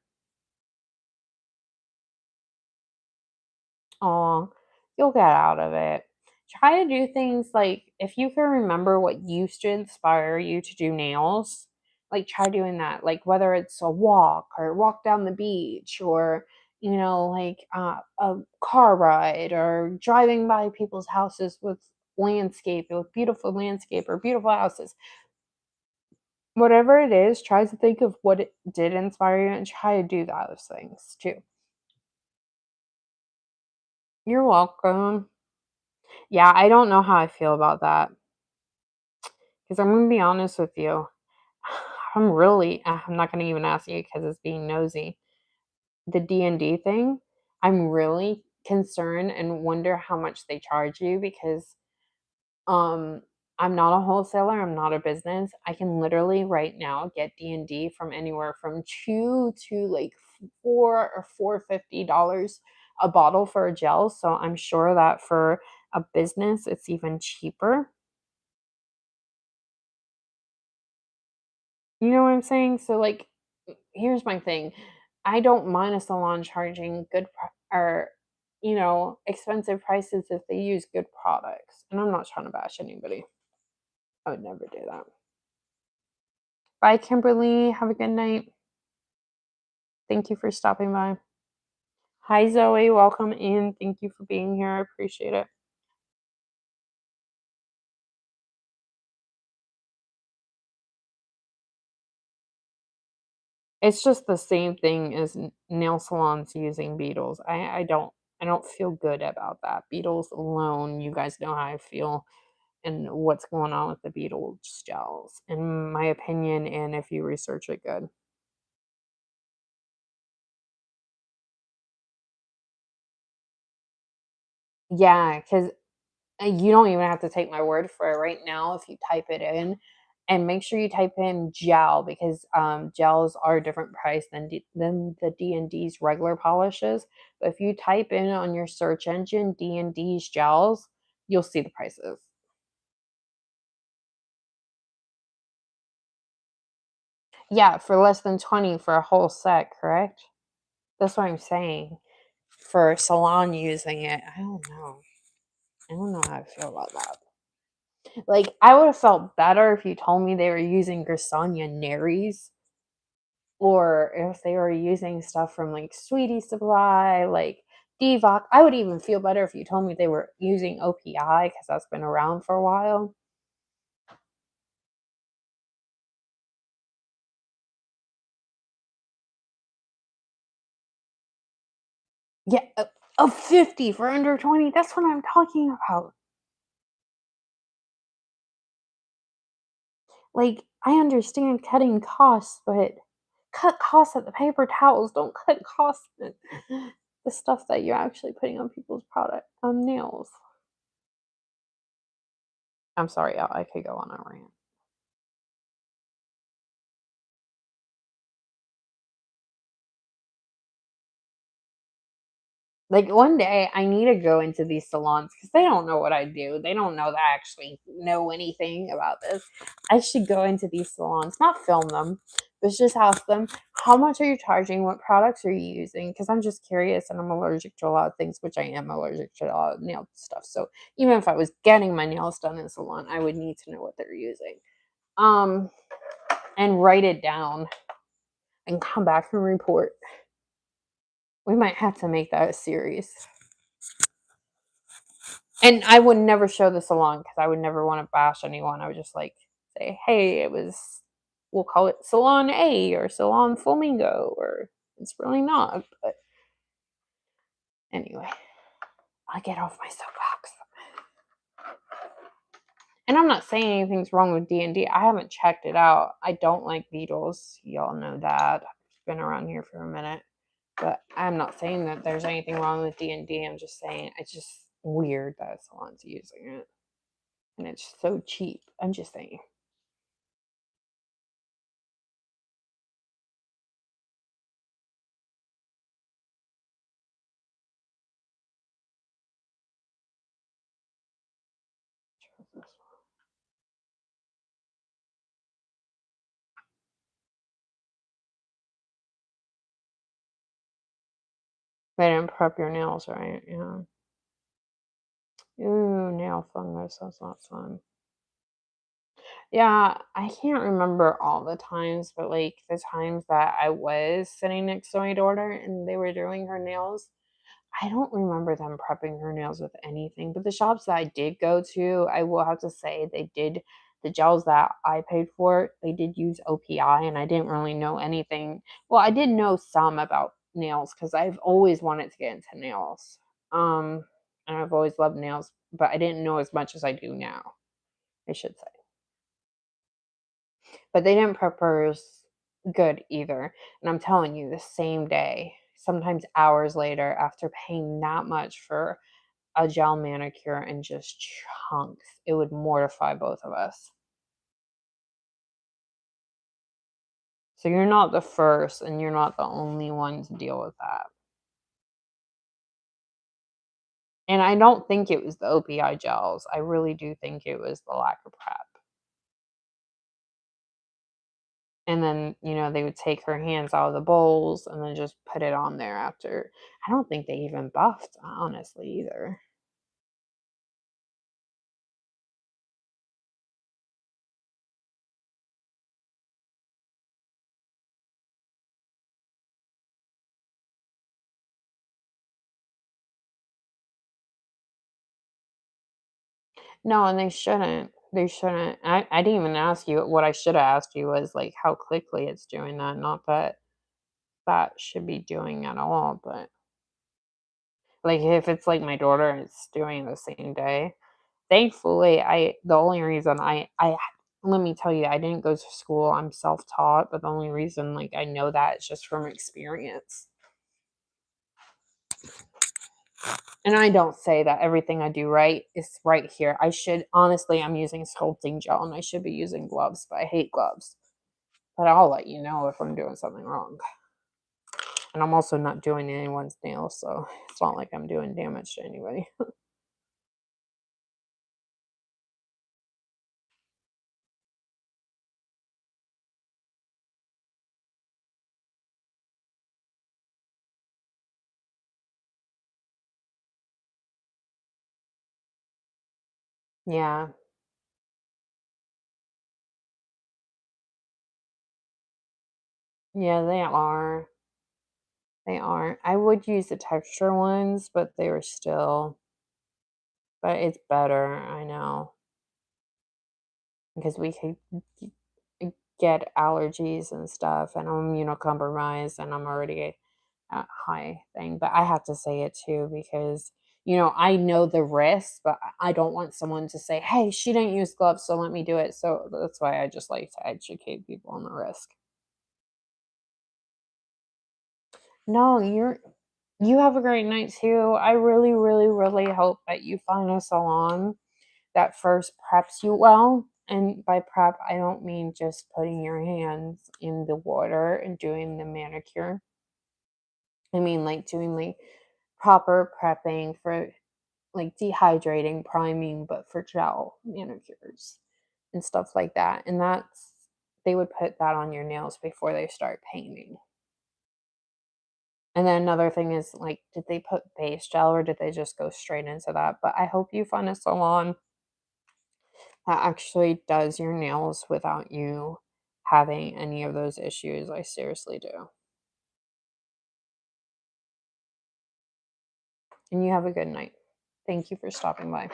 Oh, you'll get out of it. Try to do things like if you can remember what used to inspire you to do nails, like try doing that. Like whether it's a walk or walk down the beach or like a car ride or driving by people's houses with beautiful landscape or beautiful houses. Whatever it is, try to think of what it did inspire you and try to do those things too. You're welcome. Yeah, I don't know how I feel about that. Because I'm gonna be honest with you. I'm not gonna even ask you because it's being nosy. The D&D thing, I'm really concerned and wonder how much they charge you because um I'm not a wholesaler, I'm not a business. I can literally right now get D&D from anywhere from 2 to like 4 or $4.50 a bottle for a gel. So I'm sure that for a business it's even cheaper. You know what I'm saying? So, like, here's my thing. I don't mind a salon charging or, expensive prices if they use good products. And I'm not trying to bash anybody. I would never do that. Bye, Kimberly. Have a good night. Thank you for stopping by. Hi, Zoe. Welcome in. Thank you for being here. I appreciate it. It's just the same thing as nail salons using beetles. I don't feel good about that. Beetles alone, you guys know how I feel and what's going on with the beetle gels, in my opinion, and if you research it good. Yeah, because you don't even have to take my word for it right now if you type it in. And make sure you type in gel because gels are a different price than the D&D's regular polishes. But if you type in on your search engine D&D's gels, you'll see the prices. Yeah, for less than 20 for a whole set, correct? That's what I'm saying. For salon using it, I don't know. I don't know how I feel about that. Like, I would have felt better if you told me they were using Garsonia Naries or if they were using stuff from like Sweetie Supply, like Divock. I would even feel better if you told me they were using OPI because that's been around for a while. Yeah, a 50 for under 20. That's what I'm talking about. Like, I understand cutting costs, but cut costs at the paper towels. Don't cut costs at the stuff that you're actually putting on people's product on nails. I'm sorry, I could go on a rant. Like one day I need to go into these salons because they don't know what I do. They don't know that I actually know anything about this. I should go into these salons, not film them, but just ask them, how much are you charging? What products are you using? Because I'm just curious and I'm allergic to a lot of things, which I am allergic to a lot of nail stuff. So even if I was getting my nails done in a salon, I would need to know what they're using. Um, and write it down and come back and report. We might have to make that a series. And I would never show the salon because I would never want to bash anyone. I would just like say, hey, it was, we'll call it Salon A or Salon Flamingo, or it's really not. But anyway, I'll get off my soapbox. And I'm not saying anything's wrong with D&D. I haven't checked it out. I don't like beetles. Y'all know that. I've been around here for a minute. But I'm not saying that there's anything wrong with D&D. I'm just saying it's just weird that salon's using it. And it's so cheap. I'm just saying. They didn't prep your nails right, yeah. Ooh, nail fungus, that's not fun. Yeah, I can't remember all the times, but, like, the times that I was sitting next to my daughter and they were doing her nails, I don't remember them prepping her nails with anything, but the shops that I did go to, I will have to say they did the gels that I paid for, they did use OPI, and I didn't really know anything. Well, I did know some about nails because 'cause I've always wanted to get into nails. And I've always loved nails, but I didn't know as much as I do now, I should say. But they didn't prep hers good either, and I'm telling you, the same day, sometimes hours later, after paying that much for a gel manicure and just chunks, it would mortify both of us. So you're not the first and you're not the only one to deal with that. And I don't think it was the OPI gels. I really do think it was the lack of prep. And then, they would take her hands out of the bowls and then just put it on there after. I don't think they even buffed, honestly, either. No, and they shouldn't. They shouldn't. I didn't even ask you. What I should have asked you was like how quickly it's doing that. Not that that should be doing at all, but like if it's like my daughter is doing it the same day. Thankfully, the only reason I let me tell you, I didn't go to school. I'm self-taught, but the only reason like I know that is just from experience. And I don't say that everything I do right is right here. I should honestly, I'm using sculpting gel and I should be using gloves, but I hate gloves. But I'll let you know if I'm doing something wrong. And I'm also not doing anyone's nails, so it's not like I'm doing damage to anybody. Yeah. Yeah, they are. They are. I would use the texture ones, but they were still, but it's better, I know, because we could get allergies and stuff, and I'm immunocompromised, and I'm already at high thing. But I have to say it too because I know the risks, but I don't want someone to say, "Hey, she didn't use gloves, so let me do it." So that's why I just like to educate people on the risk. No, you have a great night too. I really, really, really hope that you find a salon that first preps you well. And by prep, I don't mean just putting your hands in the water and doing the manicure. I mean like doing like proper prepping for like dehydrating, priming, but for gel manicures and stuff like that. And that's they would put that on your nails before they start painting. And then another thing is like, did they put base gel or did they just go straight into that? But I hope you find a salon that actually does your nails without you having any of those issues. I seriously do. And you have a good night. Thank you for stopping by.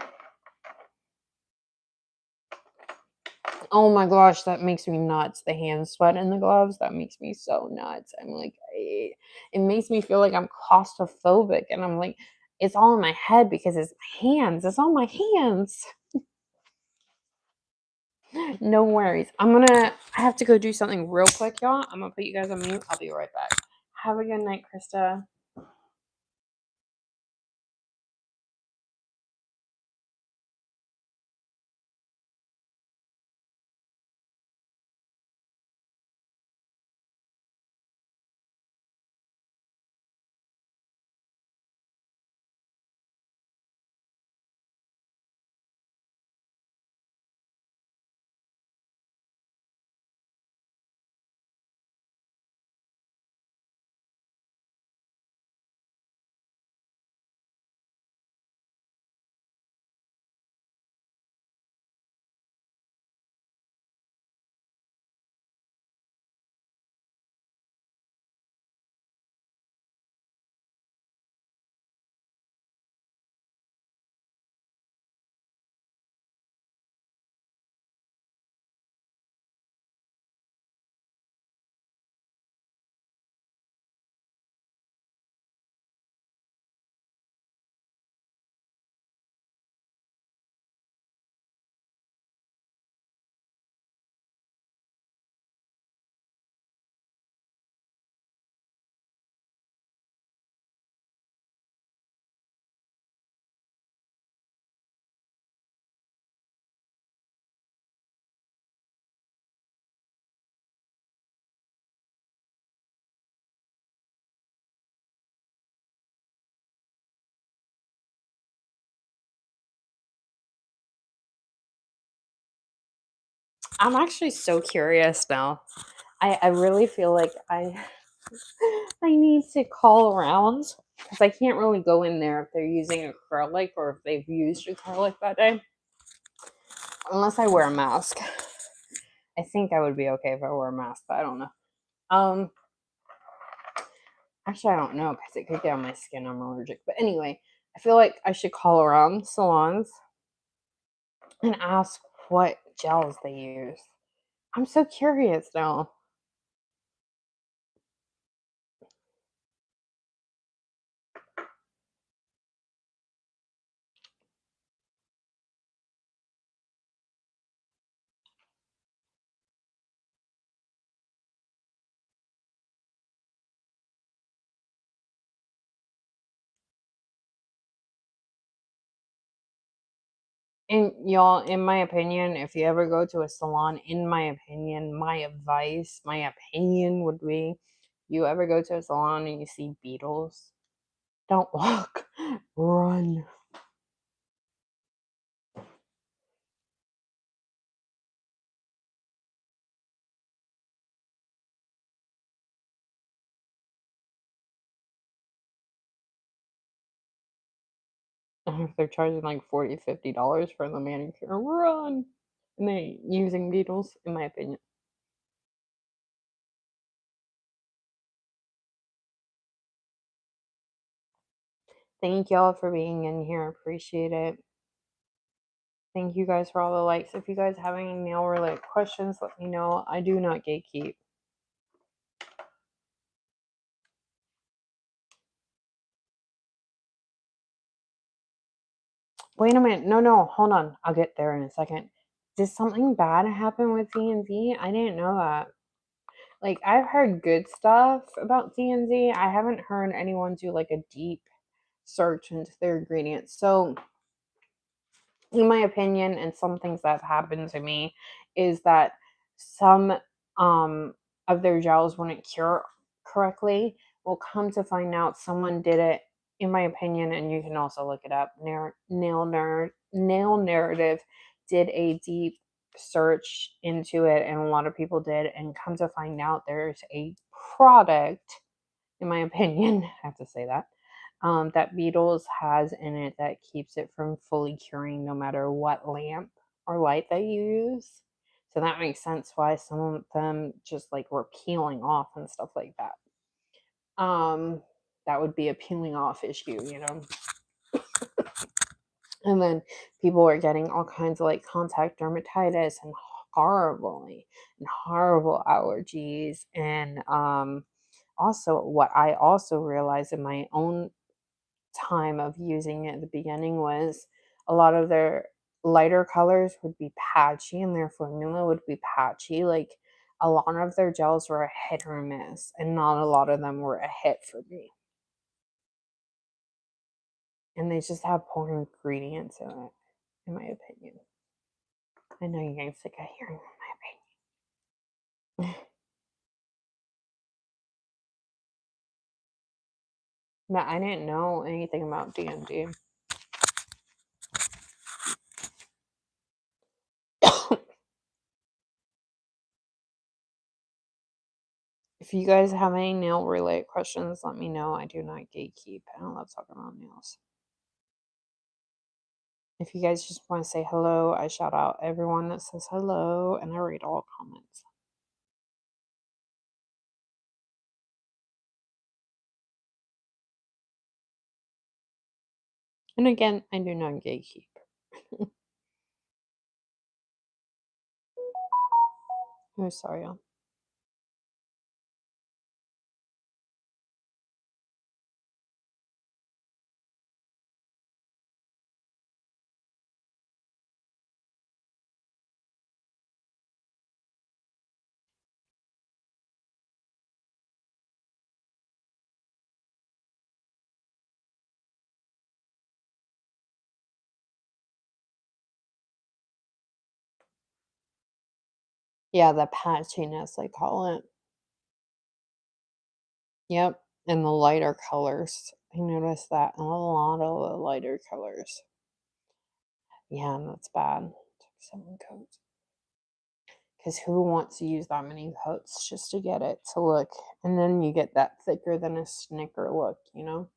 Oh my gosh, that makes me nuts. The hand sweat in the gloves, that makes me so nuts. I'm like, it makes me feel like I'm claustrophobic. And I'm like, it's all in my head because it's my hands. It's all my hands. No worries. I have to go do something real quick, y'all. I'm gonna put you guys on mute. I'll be right back. Have a good night, Krista. I'm actually so curious now. I really feel like I need to call around because I can't really go in there if they're using acrylic or if they've used acrylic that day. Unless I wear a mask. I think I would be okay if I wore a mask, but I don't know. Um Actually I don't know because it could get on my skin. I'm allergic. But anyway, I feel like I should call around salons and ask what gels they use. I'm so curious now. And y'all, in my opinion, if you ever go to a salon, in my opinion, my advice, my opinion would be you ever go to a salon and you see beetles, don't walk, run. If they're charging like $40, $50 for the manicure, run. And they using beetles, in my opinion. Thank y'all for being in here. Appreciate it. Thank you guys for all the likes. If you guys have any nail related questions, let me know. I do not gatekeep. Wait a minute. No. Hold on. I'll get there in a second. Did something bad happen with DNZ? I didn't know that. Like, I've heard good stuff about DNZ. I haven't heard anyone do like a deep search into their ingredients. So, in my opinion, and some things that have happened to me, is that some of their gels wouldn't cure correctly. We'll come to find out someone did it in my opinion, and you can also look it up, Nail Narrative did a deep search into it, and a lot of people did, and come to find out there's a product, in my opinion, I have to say that, that Beetles has in it that keeps it from fully curing no matter what lamp or light that you use. So that makes sense why some of them just like were peeling off and stuff like that. That would be a peeling off issue, you know. And then people were getting all kinds of like contact dermatitis and horrible allergies. And also, what I also realized in my own time of using it at the beginning was a lot of their lighter colors would be patchy and their formula would be patchy. Like a lot of their gels were a hit or miss, and not a lot of them were a hit for me. And they just have poor ingredients in it, in my opinion. I know you guys sick of hearing my opinion. But I didn't know anything about D&D. If you guys have any nail related questions, let me know. I do not gatekeep. I don't love talking about nails. If you guys just want to say hello, I shout out everyone that says hello and I read all comments. And again, I do not gatekeep. Oh, sorry, y'all. Yeah, the patchiness, they call it. Yep. And the lighter colors. I noticed that in a lot of the lighter colors. Yeah, and that's bad. Took 7 coats. Because who wants to use that many coats just to get it to look? And then you get that thicker than a Snicker look, you know?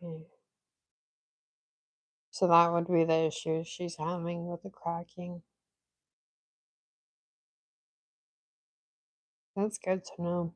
Okay. So that would be the issue she's having with the cracking. That's good to know.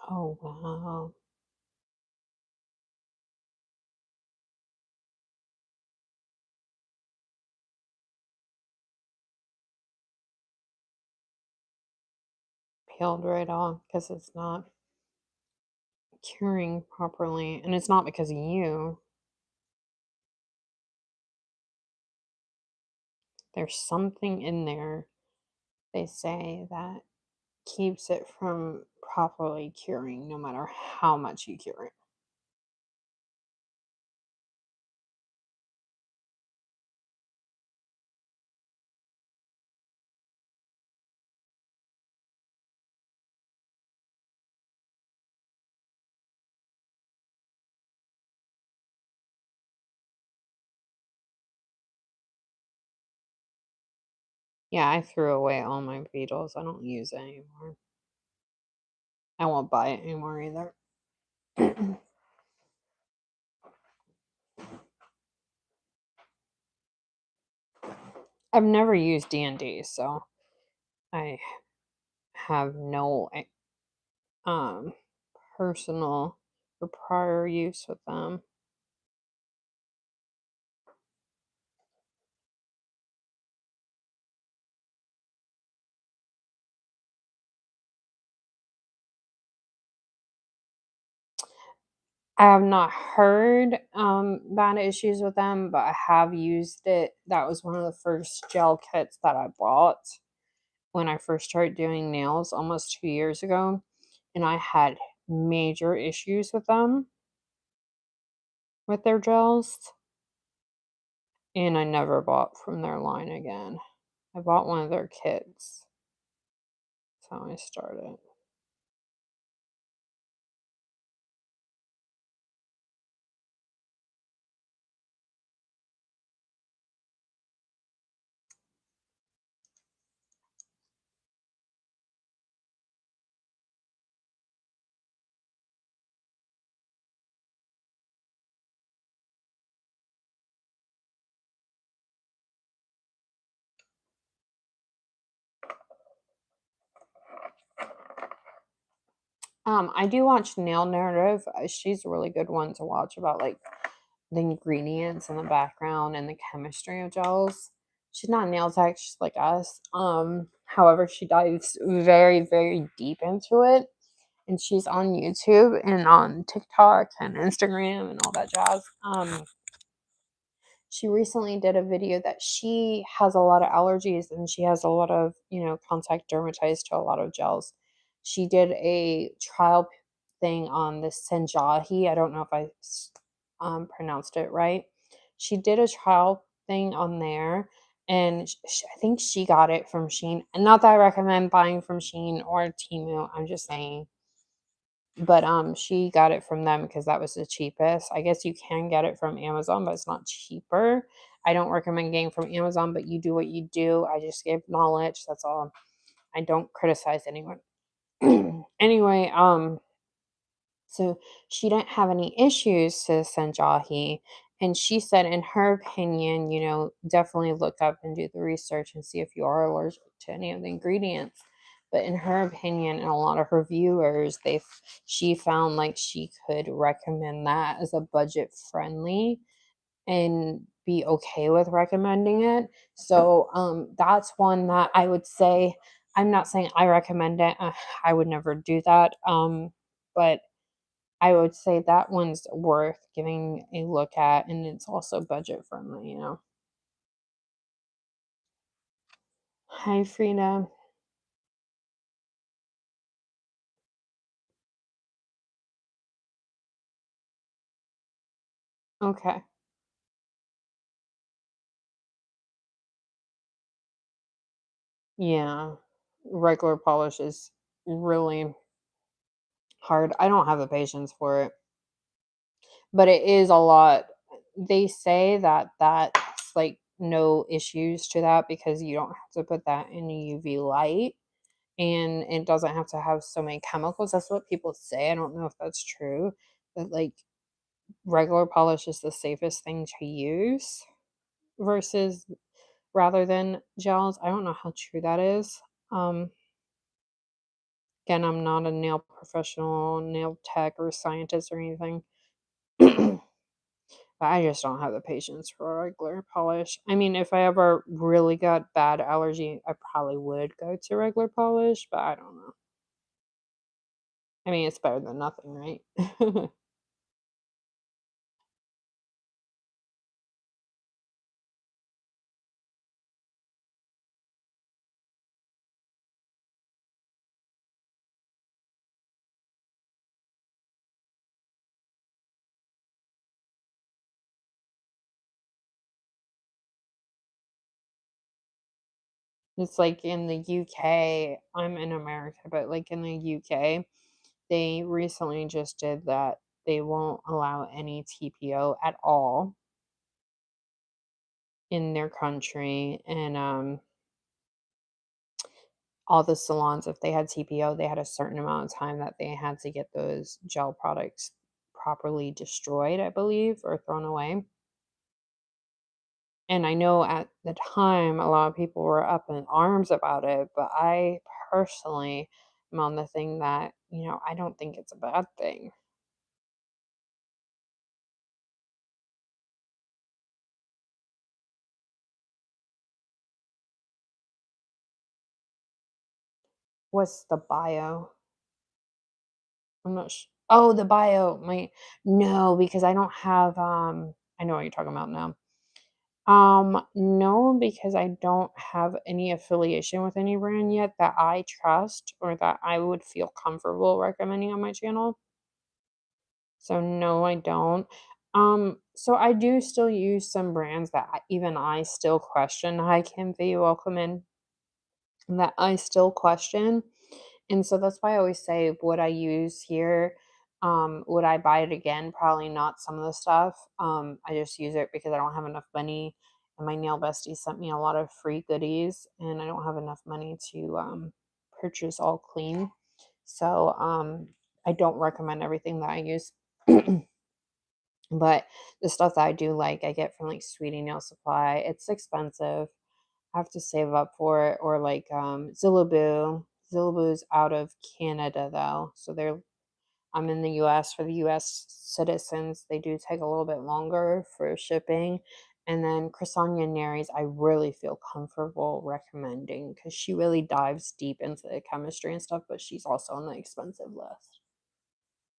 Oh, wow. Peeled right off because it's not curing properly, and it's not because of you. There's something in there, they say, that keeps it from properly curing no matter how much you cure it. Yeah, I threw away all my beetles. I don't use it anymore. I won't buy it anymore either. I've never used D&D, so I have no um personal or prior use with them. I have not heard bad issues with them, but I have used it. That was one of the first gel kits that I bought when I first started doing nails almost 2 years ago, and I had major issues with them, with their gels, and I never bought from their line again. I bought one of their kits. That's how I started. I do watch Nail Narrative. She's a really good one to watch about like the ingredients and the background and the chemistry of gels. She's not a nail tech, she's like us. However, she dives very, very deep into it. And she's on YouTube and on TikTok and Instagram and all that jazz. She recently did a video that she has a lot of allergies and she has a lot of, contact dermatitis to a lot of gels. She did a trial thing on the Senjahi. I don't know if pronounced it right. She did a trial thing on there, and I think she got it from Shein. And not that I recommend buying from Shein or Temu. I'm just saying, but, she got it from them because that was the cheapest. I guess you can get it from Amazon, but it's not cheaper. I don't recommend getting from Amazon, but you do what you do. I just give knowledge, that's all. I don't criticize anyone. Anyway, so she didn't have any issues to Sanjahi. And she said, in her opinion, definitely look up and do the research and see if you are allergic to any of the ingredients. But in her opinion, and a lot of her viewers, she found like she could recommend that as a budget friendly and be okay with recommending it. So that's one that I would say. I'm not saying I recommend it. I would never do that. But I would say that one's worth giving a look at, and it's also budget friendly. Hi, Frida. Okay. Yeah. Regular polish is really hard. I don't have the patience for it, but it is a lot. They say that that's like no issues to that because you don't have to put that in UV light and it doesn't have to have so many chemicals. That's what people say. I don't know if that's true, but like regular polish is the safest thing to use versus rather than gels. I don't know how true that is. Um, Again, I'm not a nail professional, nail tech, or scientist or anything. But I just don't have the patience for regular polish. I mean, if I ever really got bad allergy, I probably would go to regular polish, but I don't know. I mean, it's better than nothing, right? It's like in the UK, I'm in America, but like in the UK, they recently just did that they won't allow any TPO at all in their country. And all the salons, if they had TPO, they had a certain amount of time that they had to get those gel products properly destroyed, I believe, or thrown away. And I know at the time a lot of people were up in arms about it, but I personally am on the thing that, I don't think it's a bad thing. What's the bio? I'm not oh, the bio. No, because I don't have I know what you're talking about now. No, because I don't have any affiliation with any brand yet that I trust or that I would feel comfortable recommending on my channel. So no, I don't. So I do still use some brands that even I still question. Hi, Kim, welcome in. That I still question. And so that's why I always say, would I use here? Would I buy it again? Probably not some of the stuff. I just use it because I don't have enough money. And my nail bestie sent me a lot of free goodies, and I don't have enough money to purchase all clean. So I don't recommend everything that I use. But the stuff that I do like, I get from like Sweetie Nail Supply. It's expensive. I have to save up for it. Or like Zillaboo. Zillaboo's out of Canada though, so I'm in the US. For the US citizens, they do take a little bit longer for shipping. And then Chrisania Naries, I really feel comfortable recommending because she really dives deep into the chemistry and stuff, but she's also on the expensive list.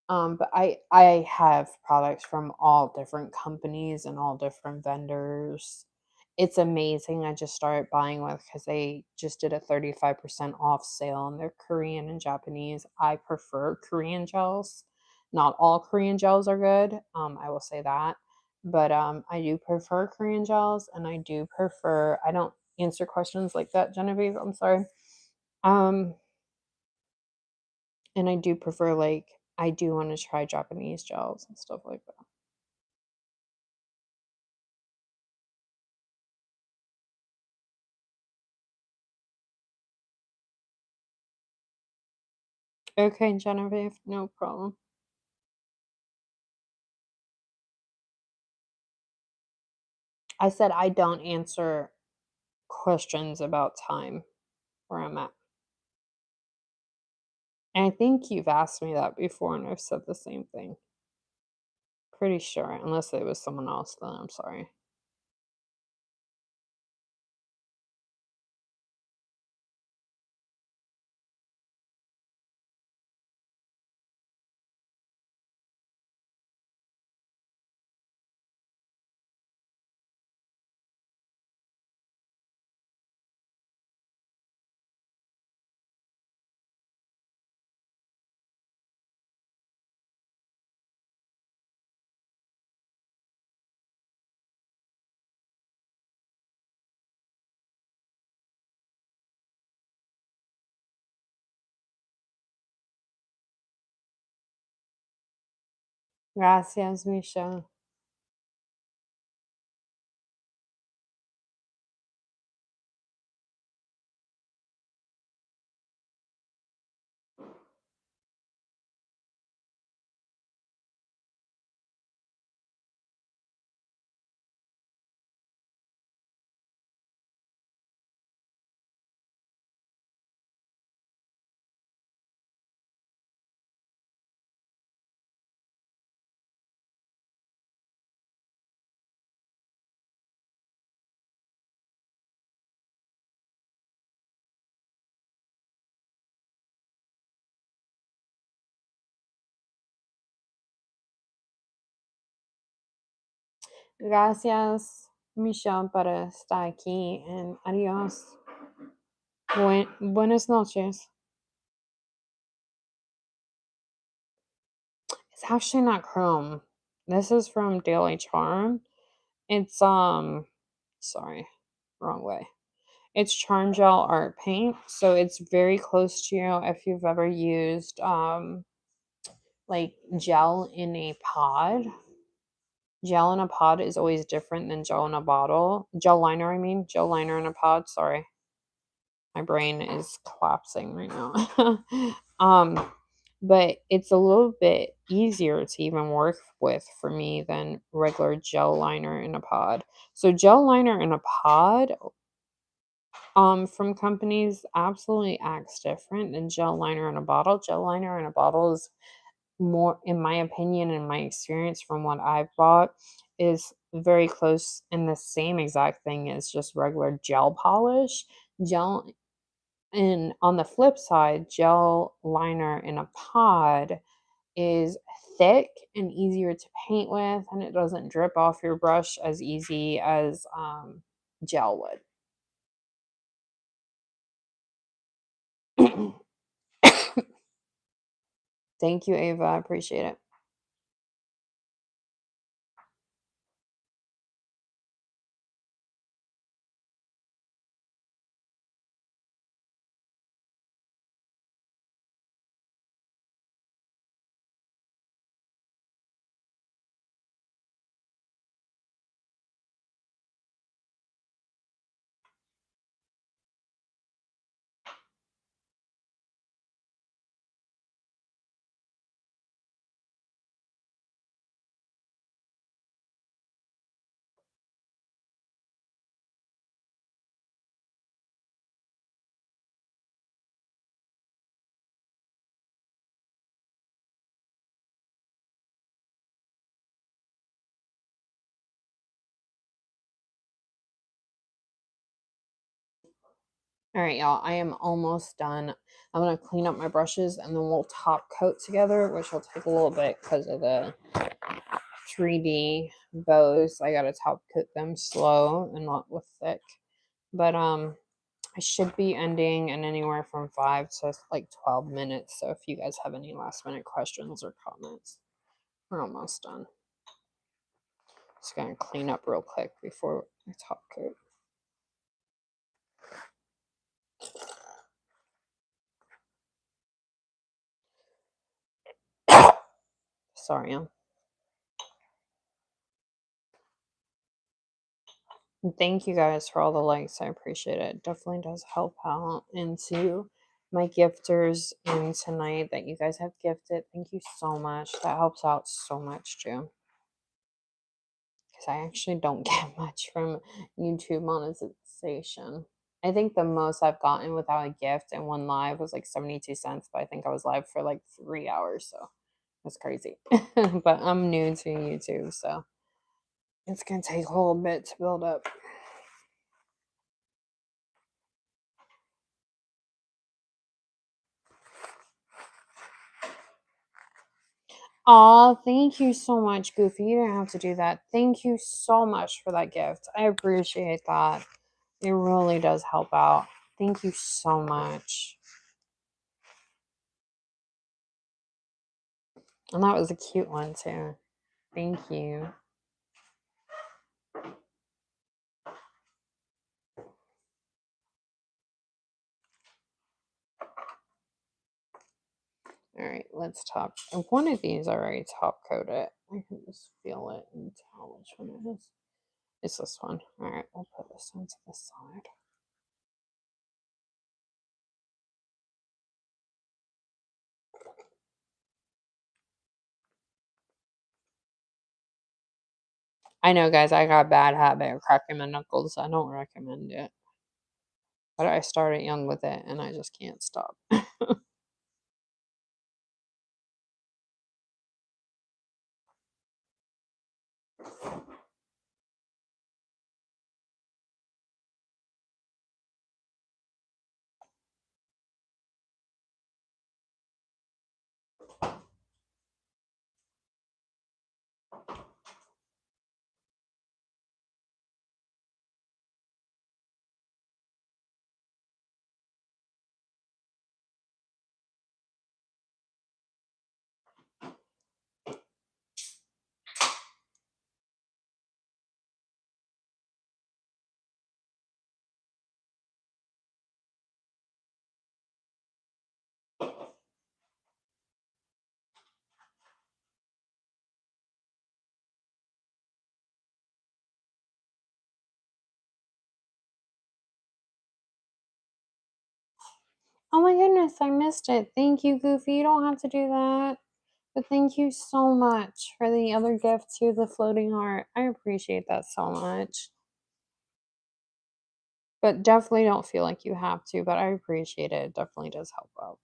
But I have products from all different companies and all different vendors. It's amazing. I just started buying with because they just did a 35% off sale and they're Korean and Japanese. I prefer Korean gels. Not all Korean gels are good. I will say that. But I do prefer Korean gels and I don't answer questions like that, Genevieve. I'm sorry. Um, and I do prefer, like, I do wanna try Japanese gels and stuff like that. Okay, Genevieve, no problem. I said I don't answer questions about time where I'm at. And I think you've asked me that before, and I've said the same thing. Pretty sure, unless it was someone else, then I'm sorry. Gracias, Misha. Gracias, Michelle, por estar aquí, and adios. Buenas noches. It's actually not Chrome. This is from Daily Charm. It's sorry, wrong way. It's Charm Gel Art Paint, so it's very close to you if you've ever used like gel in a pod. Gel in a pod is always different than gel in a bottle. Gel liner, I mean, gel liner in a pod. Sorry, my brain is collapsing right now. But it's a little bit easier to even work with for me than regular gel liner in a pod. So gel liner in a pod from companies absolutely acts different than gel liner in a bottle. Gel liner in a bottle is more, in my opinion and my experience from what I've bought, is very close and the same exact thing as just regular gel polish. Gel and on the flip side, gel liner in a pod is thick and easier to paint with, and it doesn't drip off your brush as easy as gel would. Thank you, Ava. I appreciate it. All right, y'all. I am almost done. I'm gonna clean up my brushes and then we'll top coat together, which will take a little bit because of the 3D bows. I gotta top coat them slow and not with thick. But I should be ending in anywhere from 5 to like 12 minutes. So if you guys have any last minute questions or comments, we're almost done. Just gonna clean up real quick before I top coat. Sorry, thank you guys for all the likes. I appreciate it. Definitely does help out. And to my gifters in tonight that you guys have gifted, thank you so much. That helps out so much too. Because I actually don't get much from YouTube monetization. I think the most I've gotten without a gift in one live was like 72 cents, but I think I was live for like 3 hours, so that's crazy. But I'm new to YouTube, so it's gonna take a whole bit to build up. Oh, thank you so much, Goofy. You didn't have to do that. Thank you so much for that gift. I appreciate that. It really does help out. Thank you so much. And that was a cute one, too. Thank you. All right, let's top. One of these I already top coated. I can just feel it and tell which one it is. It's this one. All right, we'll put this one to the side. I know, guys, I got a bad habit of cracking my knuckles. I don't recommend it. But I started young with it and I just can't stop. Oh my goodness, I missed it. Thank you, Goofy. You don't have to do that. But thank you so much for the other gift too, the floating heart. I appreciate that so much. But definitely don't feel like you have to, but I appreciate it. It definitely does help out.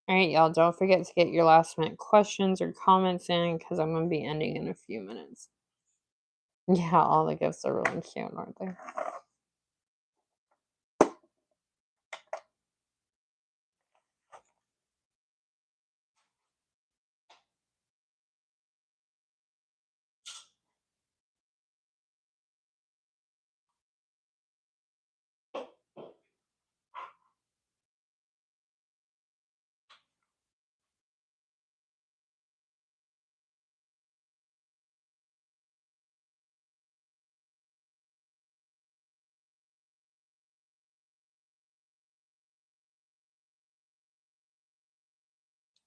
All right, y'all. Don't forget to get your last minute questions or comments in because I'm going to be ending in a few minutes. Yeah, all the gifts are really cute, aren't they?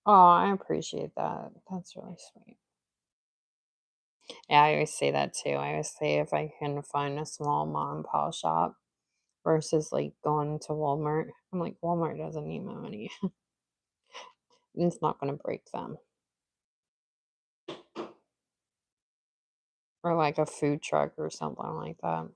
Oh, I appreciate that. That's really sweet. Yeah, I always say that too. I always say if I can find a small mom and pop shop versus like going to Walmart, I'm like, Walmart doesn't need my money. It's not going to break them. Or like a food truck or something like that.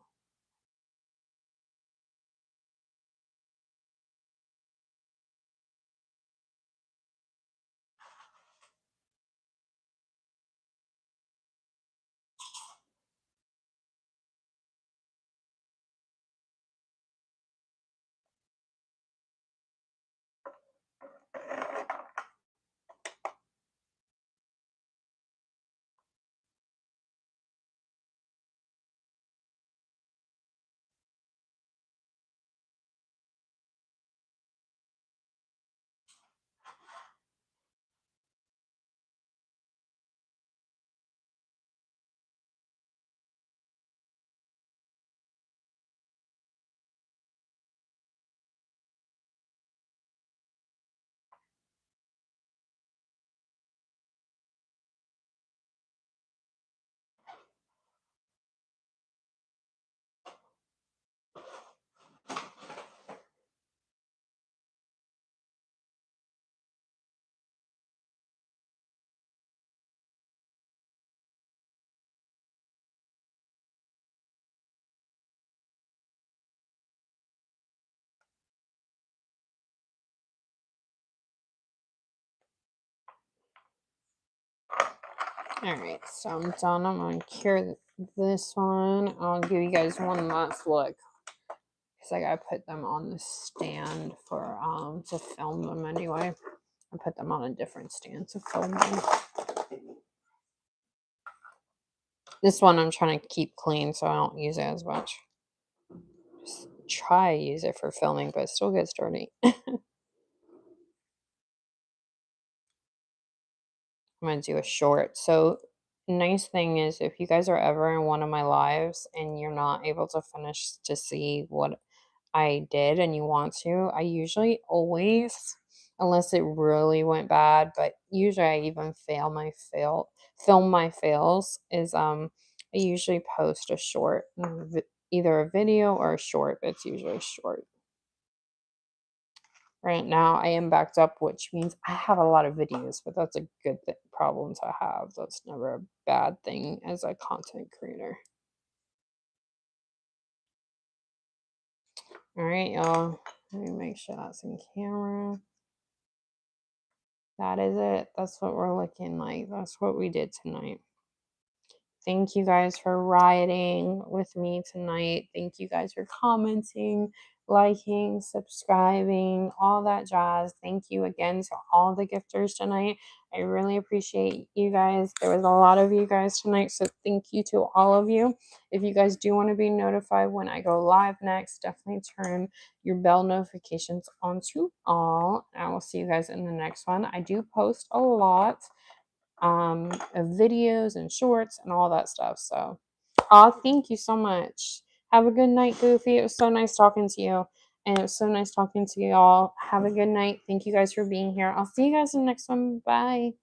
Alright, so I'm done. I'm going to cure this one. I'll give you guys one last look. Because I gotta put them on the stand for to film them anyway. I put them on a different stand to film them. This one I'm trying to keep clean so I don't use it as much. Just try to use it for filming, but it still gets dirty. I'm gonna do a short. So nice thing is if you guys are ever in one of my lives and you're not able to finish to see what I did and you want to, I usually always, unless it really went bad, but usually I even film my fails is I usually post a short, either a video or a short, but it's usually short. Right now I am backed up, which means I have a lot of videos, but that's a good problem to have. That's never a bad thing as a content creator. All right, y'all. Let me make sure that's in camera. That is it. That's what we're looking like. That's what we did tonight. Thank you guys for rioting with me tonight. Thank you guys for commenting, liking, subscribing, all that jazz. Thank you again to all the gifters tonight. I really appreciate you guys. There was a lot of you guys tonight, so thank you to all of you. If you guys do want to be notified when I go live next, definitely turn your bell notifications on to all. I will see you guys in the next one. I do post a lot of videos and shorts and all that stuff. So, thank you so much. Have a good night, Goofy. It was so nice talking to you. And it was so nice talking to y'all. Have a good night. Thank you guys for being here. I'll see you guys in the next one. Bye.